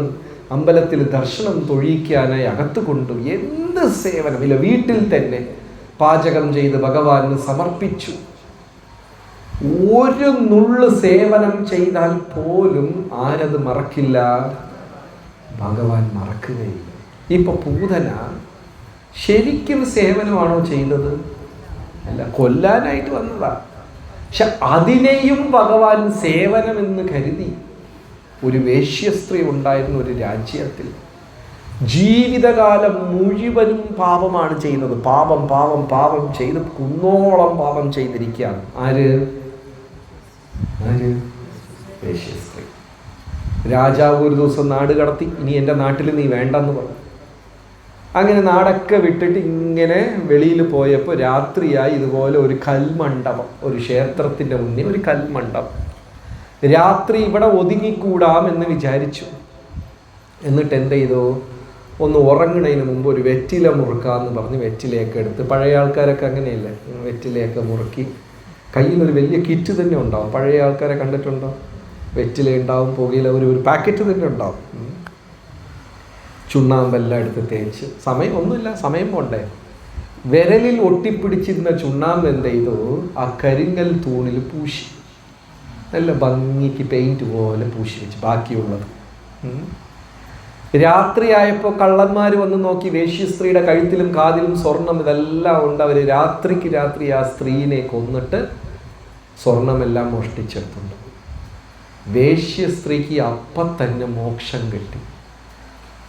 അമ്പലത്തിൽ ദർശനം തൊഴിക്കാനായി അകത്ത് കൊണ്ടു. എന്ത് സേവനമില്ല. വീട്ടിൽ തന്നെ പാചകം ചെയ്ത് ഭഗവാന് സമർപ്പിച്ചു. ഒരു നുള്ളു സേവനം ചെയ്താൽ പോലും ആരത് മറക്കില്ല? ഭഗവാൻ മറക്കുകയില്ല. ഇപ്പൊ പൂതന ശരിക്കും സേവനമാണോ ചെയ്തത്? അല്ല, കൊല്ലാനായിട്ട് വന്നതാ. പക്ഷെ അതിനെയും ഭഗവാൻ സേവനമെന്ന് കരുതി. ഒരു വേശ്യസ്ത്രീ ഉണ്ടായിരുന്ന ഒരു രാജ്യത്തിൽ ജീവിതകാലം മുഴുവനും പാപമാണ് ചെയ്യുന്നത്. പാപം പാപം പാപം ചെയ്ത് കുന്നോളം പാപം ചെയ്തിരിക്കുകയാണ്. ആര്? വേശ്യസ്ത്രീ. രാജാവ് ഒരു ദിവസം നാട് കടത്തി. ഇനി എൻ്റെ നാട്ടിൽ നീ വേണ്ടെന്ന് പറഞ്ഞു. അങ്ങനെ നാടൊക്കെ വിട്ടിട്ട് ഇങ്ങനെ വെളിയിൽ പോയപ്പോൾ രാത്രിയായി. ഇതുപോലെ ഒരു കൽമണ്ഡപം, ഒരു ക്ഷേത്രത്തിൻ്റെ മുന്നിൽ ഒരു കൽമണ്ഡപം. രാത്രി ഇവിടെ ഒതുങ്ങിക്കൂടാമെന്ന് വിചാരിച്ചു. എന്നിട്ട് എന്ത് ചെയ്തു? ഒന്ന് ഉറങ്ങണതിന് മുമ്പ് ഒരു വെറ്റില മുറുക്കാന്ന് പറഞ്ഞ് വെറ്റിലയൊക്കെ എടുത്ത്, പഴയ ആൾക്കാരൊക്കെ അങ്ങനെയല്ലേ, വെറ്റിലയൊക്കെ മുറുക്കി കയ്യിലൊരു വലിയ കിറ്റ് തന്നെ ഉണ്ടാവും. പഴയ ആൾക്കാരെ കണ്ടിട്ടുണ്ടോ? വെറ്റില ഉണ്ടാവും, പുകയില ഒരു പാക്കറ്റ് തന്നെ ഉണ്ടാവും. ചുണ്ണാമ്പെല്ലാം എടുത്ത് തേച്ച്, സമയം ഒന്നുമില്ല, സമയം പോണ്ടേ. വിരലിൽ ഒട്ടിപ്പിടിച്ചിരുന്ന ചുണ്ണാമ്പ് എന്ത് ചെയ്തു? ആ കരിങ്കൽ തൂണിൽ പൂശി, നല്ല ഭംഗിക്ക് പെയിൻറ്റ് പോലെ പൂശി വെച്ച് ബാക്കിയുള്ളത്. രാത്രിയായപ്പോൾ കള്ളന്മാർ വന്ന് നോക്കി. വേശ്യസ്ത്രീയുടെ കഴുത്തിലും കാതിലും സ്വർണം ഇതെല്ലാം ഉണ്ട്. അവർ രാത്രിക്ക് രാത്രി ആ സ്ത്രീനെ കൊന്നിട്ട് സ്വർണമെല്ലാം മോഷ്ടിച്ചെടുത്തുണ്ട്. വേശ്യസ്ത്രീക്ക് അപ്പം തന്നെ മോക്ഷം കിട്ടി.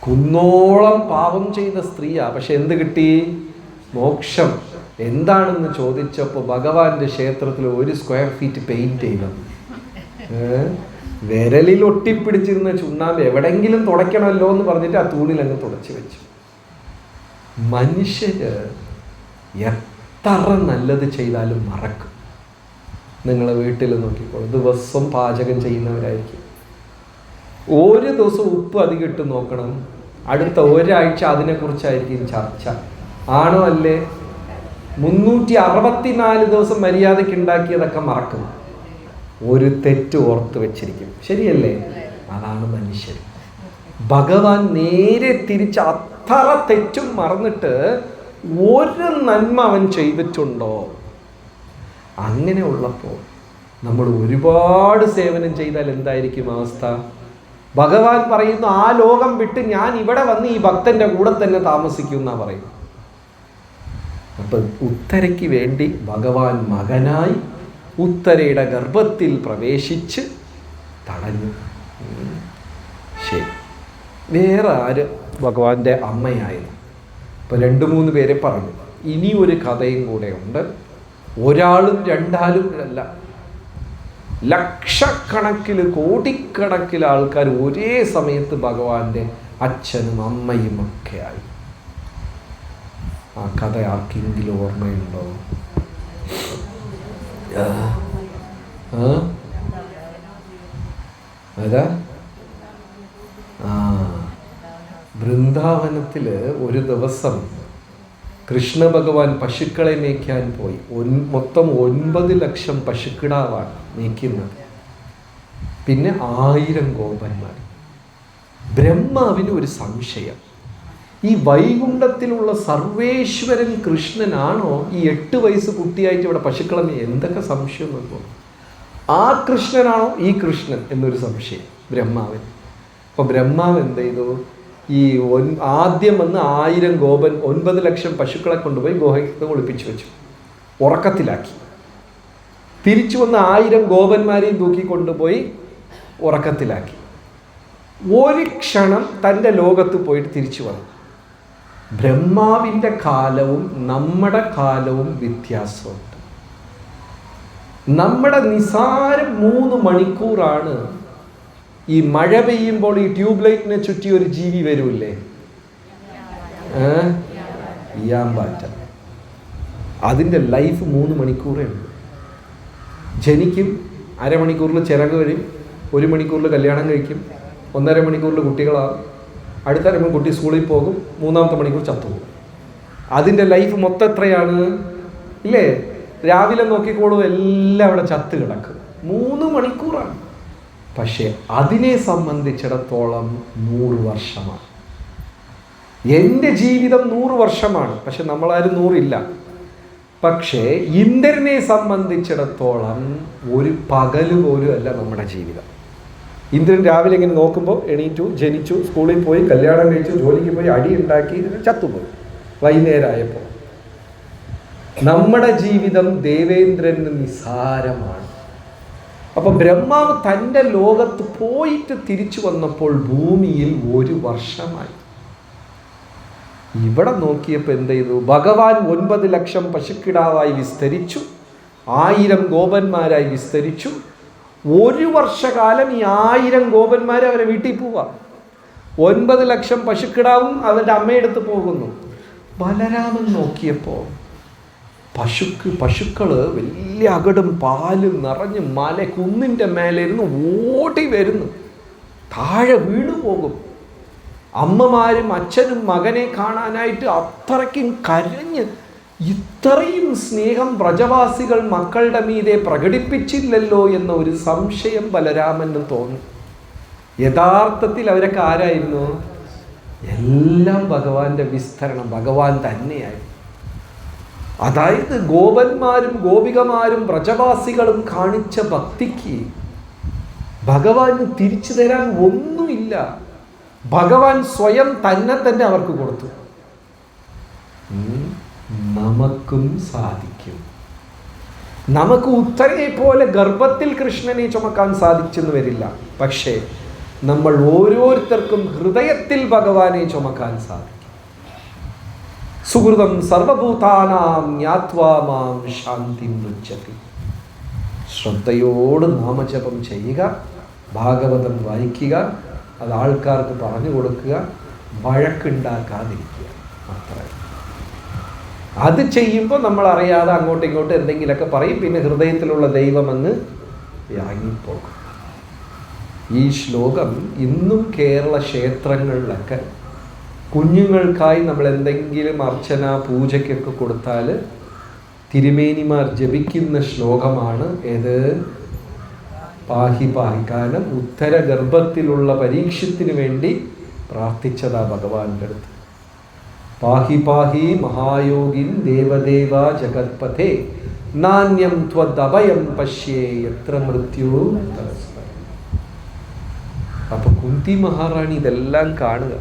കുന്നോളം പാപം ചെയ്ത സ്ത്രീയാ, പക്ഷെ എന്ത് കിട്ടി? മോക്ഷം. എന്താണെന്ന് ചോദിച്ചപ്പോൾ ഭഗവാന്റെ ക്ഷേത്രത്തിൽ 1 സ്ക്വയർ ഫീറ്റ് പെയിന്റ് ചെയ്തത്. വിരലിൽ ഒട്ടിപ്പിടിച്ചിരുന്ന ചുണ്ണാമ്പ് എവിടെങ്കിലും തുടയ്ക്കണമല്ലോ എന്ന് പറഞ്ഞിട്ട് ആ തൂണിൽ അങ്ങ് തുടച്ചു വെച്ചു. മനുഷ്യര് എത്ര നല്ലത് ചെയ്താലും മറക്കും. നിങ്ങൾ വീട്ടിൽ നോക്കിക്കോളൂ, ദിവസം പാചകം ചെയ്യുന്നവരായിരിക്കും. ഒരു ദിവസം ഉപ്പ് അധികം ഇട്ട് നോക്കണം, അടുത്ത ഒരാഴ്ച അതിനെക്കുറിച്ചായിരിക്കും ചർച്ച. ആണോ അല്ലേ? 364 ദിവസം മര്യാദയ്ക്ക് ഉണ്ടാക്കിയതൊക്കെ മറക്കും. ഒരു തെറ്റ് ഓർത്ത് വെച്ചിരിക്കും. ശരിയല്ലേ? അതാണ് മനുഷ്യൻ. ഭഗവാൻ നേരെ തിരിച്ച് അത്ര തെറ്റും മറന്നിട്ട് ഒരു നന്മ അവൻ ചെയ്തിട്ടുണ്ടോ? അങ്ങനെ ഉള്ളപ്പോൾ നമ്മൾ ഒരുപാട് സേവനം ചെയ്താൽ എന്തായിരിക്കും അവസ്ഥ? ഭഗവാൻ പറയുന്നു, ആ ലോകം വിട്ട് ഞാൻ ഇവിടെ വന്ന് ഈ ഭക്തന്റെ കൂടെ തന്നെ താമസിക്കും എന്നാ പറയുന്നു. അപ്പം ഉത്തരയ്ക്ക് വേണ്ടി ഭഗവാൻ മകനായി ഉത്തരയുടെ ഗർഭത്തിൽ പ്രവേശിച്ച് തടഞ്ഞു. ശരി, വേറെ ആര് ഭഗവാന്റെ അമ്മയായിരുന്നു? ഇപ്പം 2-3 പേരെ പറഞ്ഞു. ഇനി ഒരു കഥയും കൂടെ ഉണ്ട്. ഒരാളും രണ്ടാളും അല്ല, ലക്ഷക്കണക്കിൽ കോടിക്കണക്കിൽ ആൾക്കാർ ഒരേ സമയത്ത് ഭഗവാന്റെ അച്ഛനും അമ്മയും ഒക്കെ ആയി. ആ കഥ ആർക്കെങ്കിലും ഓർമ്മയുണ്ടോ? അതാ വൃന്ദാവനത്തില് ഒരു ദിവസം കൃഷ്ണ ഭഗവാൻ പശുക്കളെ മേയ്ക്കാൻ പോയി. മൊത്തം 9 ലക്ഷം പശുക്കിടാവാണ് മേയ്ക്കുന്നത്. പിന്നെ 1000 ഗോപന്മാർ. ബ്രഹ്മാവിന് ഒരു സംശയം, ഈ വൈകുണ്ഠത്തിലുള്ള സർവേശ്വരൻ കൃഷ്ണനാണോ ഈ 8 വയസ്സ് കുട്ടിയായിട്ട് ഇവിടെ പശുക്കളെ എന്തൊക്കെ സംശയം നോക്കും. ആ കൃഷ്ണനാണോ ഈ കൃഷ്ണൻ എന്നൊരു സംശയം ബ്രഹ്മാവിന്. അപ്പോൾ ബ്രഹ്മാവ് എന്ത് ചെയ്തു? ഈ ആദ്യം വന്ന് 1000 ഗോപൻ 9 ലക്ഷം പശുക്കളെ കൊണ്ടുപോയി ഗുഹയ്ക്ക് ഒളിപ്പിച്ചു വെച്ചു, ഉറക്കത്തിലാക്കി. തിരിച്ചു വന്ന് 1000 ഗോപന്മാരെയും തൂക്കി കൊണ്ടുപോയി ഉറക്കത്തിലാക്കി. ഒരു ക്ഷണം തൻ്റെ ലോകത്ത് പോയിട്ട് തിരിച്ചു വന്നു. ബ്രഹ്മാവിൻ്റെ കാലവും നമ്മുടെ കാലവും വ്യത്യാസമുണ്ട്. നമ്മുടെ നിസാരം 3 മണിക്കൂറാണ്. ഈ മഴ പെയ്യുമ്പോൾ ഈ ട്യൂബ് ലൈറ്റിനെ ചുറ്റി ഒരു ജീവി വരൂല്ലേ, ഈയാമ്പാറ്റ. അതിൻ്റെ ലൈഫ് 3 മണിക്കൂറേ ഉള്ളൂ. ജനിക്കും, അരമണിക്കൂറിൽ ചിറക് വരും, 1 മണിക്കൂറിൽ കല്യാണം കഴിക്കും, 1.5 മണിക്കൂറിൽ കുട്ടികളാകും, അടുത്ത കുട്ടി സ്കൂളിൽ പോകും, 3-ാമത്തെ മണിക്കൂർ ചത്തുപോകും. അതിൻ്റെ ലൈഫ് മൊത്തം എത്രയാണ് ഇല്ലേ? രാവിലെ നോക്കിക്കോളൂ, എല്ലാം അവിടെ ചത്ത് കിടക്കും. 3 മണിക്കൂറാണ്. പക്ഷേ അതിനെ സംബന്ധിച്ചിടത്തോളം 100 വർഷമാണ്. എൻ്റെ ജീവിതം 100 വർഷമാണ്. പക്ഷെ നമ്മളാരും 100 ഇല്ല. പക്ഷേ ഇന്ദ്രനെ സംബന്ധിച്ചിടത്തോളം ഒരു പകല് പോലും അല്ല നമ്മുടെ ജീവിതം. ഇന്ദ്രൻ രാവിലെ ഇങ്ങനെ നോക്കുമ്പോൾ എണീറ്റു, ജനിച്ചു, സ്കൂളിൽ പോയി, കല്യാണം കഴിച്ചു, ജോലിക്ക് പോയി, അടി ഉണ്ടാക്കി, ചത്തുപോയി വൈകുന്നേരമായപ്പോൾ. നമ്മുടെ ജീവിതം ദേവേന്ദ്രന് നിസാരമാണ്. അപ്പം ബ്രഹ്മാവ് തൻ്റെ ലോകത്ത് പോയിട്ട് തിരിച്ചു വന്നപ്പോൾ ഭൂമിയിൽ 1 വർഷമായി. ഇവിടെ നോക്കിയപ്പോൾ എന്ത് ചെയ്തു? ഭഗവാൻ 9 ലക്ഷം പശുക്കിടാവായി വിസ്തരിച്ചു, 1000 ഗോപന്മാരായി വിസ്തരിച്ചു. 1 വർഷകാലം ഈ 1000 ഗോപന്മാർ അവരെ വീട്ടിൽ പോവാം. 9 ലക്ഷം പശുക്കിടാവും അവൻ്റെ അമ്മയെടുത്ത് പോകുന്നു. ബലരാമൻ നോക്കിയപ്പോൾ പശുക്കൾ വലിയ അകടും പാലും നിറഞ്ഞ് കുന്നിൻ്റെ മേലെ ഇരുന്ന് ഓടി വരുന്നു. താഴെ വീണു പോകും. അമ്മമാരും അച്ഛനും മകനെ കാണാനായിട്ട് അത്രയ്ക്കും കരഞ്ഞ്, ഇത്രയും സ്നേഹം വ്രജവാസികൾ മക്കളുടെ മീതെ പ്രകടിപ്പിച്ചില്ലല്ലോ എന്ന ഒരു സംശയം ബലരാമന് തോന്നി. യഥാർത്ഥത്തിൽ അവരൊക്കെ ആരായിരുന്നു? എല്ലാം ഭഗവാന്റെ വിസ്തരണം, ഭഗവാൻ തന്നെയായിരുന്നു. അതായത് ഗോപന്മാരും ഗോപികമാരും വ്രജവാസികളും കാണിച്ച ഭക്തിക്ക് ഭഗവാന് തിരിച്ചു തരാൻ ഒന്നുമില്ല. ഭഗവാൻ സ്വയം തന്നെ അവർക്ക് കൊടുത്തു. നമുക്കും സാധിക്കും. നമുക്ക് ഉത്തരയെ പോലെ ഗർഭത്തിൽ കൃഷ്ണനെ ചുമക്കാൻ സാധിച്ചെന്ന് വരില്ല. പക്ഷേ നമ്മൾ ഓരോരുത്തർക്കും ഹൃദയത്തിൽ ഭഗവാനെ ചുമക്കാൻ സാധിക്കും. സുഹൃതം സർവഭൂതാനാം ജ്ഞാത്വാ മാം ശാന്തിം നുജ്ജതി. ശ്രദ്ധയോട് നാമജപം ചെയ്യുക, ഭാഗവതം വായിക്കുക, അത് ആൾക്കാർക്ക് പറഞ്ഞു കൊടുക്കുക, വഴക്കുണ്ടാക്കാതിരിക്കുക മാത്രമേ. അത് ചെയ്യുമ്പോൾ നമ്മൾ അറിയാതെ അങ്ങോട്ടും ഇങ്ങോട്ടും എന്തെങ്കിലുമൊക്കെ പറയും. പിന്നെ ഹൃദയത്തിലുള്ള ദൈവമെന്ന് ഇറങ്ങിപ്പോകും. ഈ ശ്ലോകം ഇന്നും കേരള ക്ഷേത്രങ്ങളിലൊക്കെ കുഞ്ഞുങ്ങൾക്കായി നമ്മൾ എന്തെങ്കിലും അർച്ചന പൂജയ്ക്കൊക്കെ കൊടുത്താൽ തിരുമേനിമാർ ജപിക്കുന്ന ശ്ലോകമാണ്. ഏത്? പാഹി പാഹി. കാരണം ഉത്തര ഗർഭത്തിലുള്ള പരീക്ഷത്തിന് വേണ്ടി പ്രാർത്ഥിച്ചതാ ഭഗവാന്റെ അടുത്ത്. പാഹി പാഹി മഹായോഗിൻ ദേവദേവ ജഗത്പഥേ നാന്യം ത്വദഭയം പശ്യേ യത്ര മൃത്യു തരസ്പരം. അപ്പൊ കുന്തി മഹാറാണി ഇതെല്ലാം കാണുക.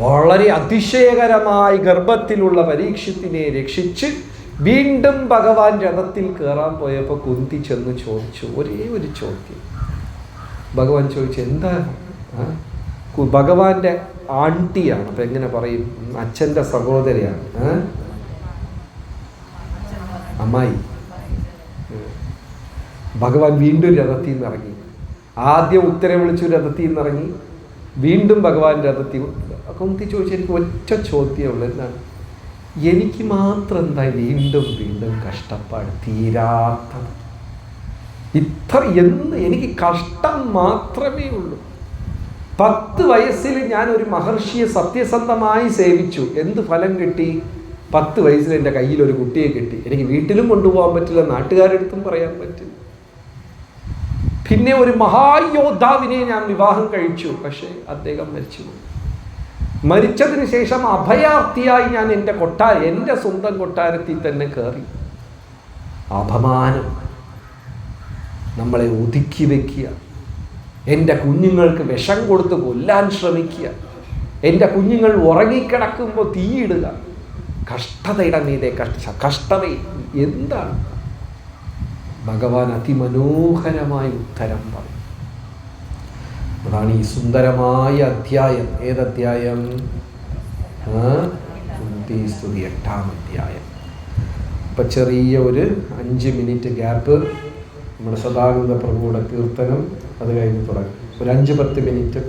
വളരെ അതിശയകരമായി ഗർഭത്തിലുള്ള പരീക്ഷത്തിനെ രക്ഷിച്ച് വീണ്ടും ഭഗവാൻ രഥത്തിൽ കയറാൻ പോയപ്പോൾ കുന്തി ചെന്ന് ചോദിച്ചു ഒരേ ഒരു ചോദ്യം. ഭഗവാൻ ചോദിച്ചു, എന്താ? ഭഗവാന്റെ ആണ്ടിയാണ്. അപ്പം എങ്ങനെ പറയും? അച്ഛൻ്റെ സഹോദരിയാണ്, അമ്മായി. ഭഗവാൻ വീണ്ടും രഥത്തിൽ നിന്ന് ഇറങ്ങി. ആദ്യം ഉത്തരം വിളിച്ചു രഥത്തിൽ നിന്ന് ഇറങ്ങി, വീണ്ടും ഭഗവാൻ രഥത്തിൽ. കുന്തി ചോദിച്ചു, എനിക്ക് ഒറ്റ ചോദ്യമുള്ളൂ, എന്താണ്? എനിക്ക് മാത്രം എന്താ വീണ്ടും വീണ്ടും കഷ്ടപ്പാട് തീരാത്തത്? എനിക്ക് കഷ്ടം മാത്രമേ ഉള്ളൂ. 10 വയസ്സിൽ ഞാൻ ഒരു മഹർഷിയെ സത്യസന്ധമായി സേവിച്ചു. എന്ത് ഫലം കിട്ടി? 10 വയസ്സിൽ എൻ്റെ കയ്യിൽ ഒരു കുട്ടിയെ കിട്ടി. എനിക്ക് വീട്ടിലും കൊണ്ടുപോകാൻ പറ്റില്ല, നാട്ടുകാരെടുത്തും പറയാൻ പറ്റില്ല. പിന്നെ ഒരു മഹായോദ്ധാവിനെ ഞാൻ വിവാഹം കഴിച്ചു. പക്ഷേ അദ്ദേഹം മരിച്ചുപോയി. മരിച്ചതിന് ശേഷം അഭയാർത്ഥിയായി ഞാൻ എൻ്റെ സ്വന്തം കൊട്ടാരത്തിൽ തന്നെ കയറി. അപമാനം, നമ്മളെ ഒതുക്കി വയ്ക്കുക, എൻ്റെ കുഞ്ഞുങ്ങൾക്ക് വിഷം കൊടുത്ത് കൊല്ലാൻ ശ്രമിക്കുക, എൻ്റെ കുഞ്ഞുങ്ങൾ ഉറങ്ങിക്കിടക്കുമ്പോൾ തീയിടുക, കഷ്ടതയുടെ മീതെ കഷ്ടത. എന്താണ്? ഭഗവാൻ അതിമനോഹരമായ ഉത്തരം പറയും. അതാണ് ഈ സുന്ദരമായ അധ്യായം. ഏതധ്യായം? സ്തുതി 8-ാം അധ്യായം. ഇപ്പം ചെറിയ ഒരു 5 മിനിറ്റ് ഗ്യാപ്പ്. നമ്മുടെ സദാനന്ദ പ്രഭുവിടെ കീർത്തനം, അത് കഴിഞ്ഞ് തുടങ്ങും. ഒരു 5-10 മിനിറ്റ്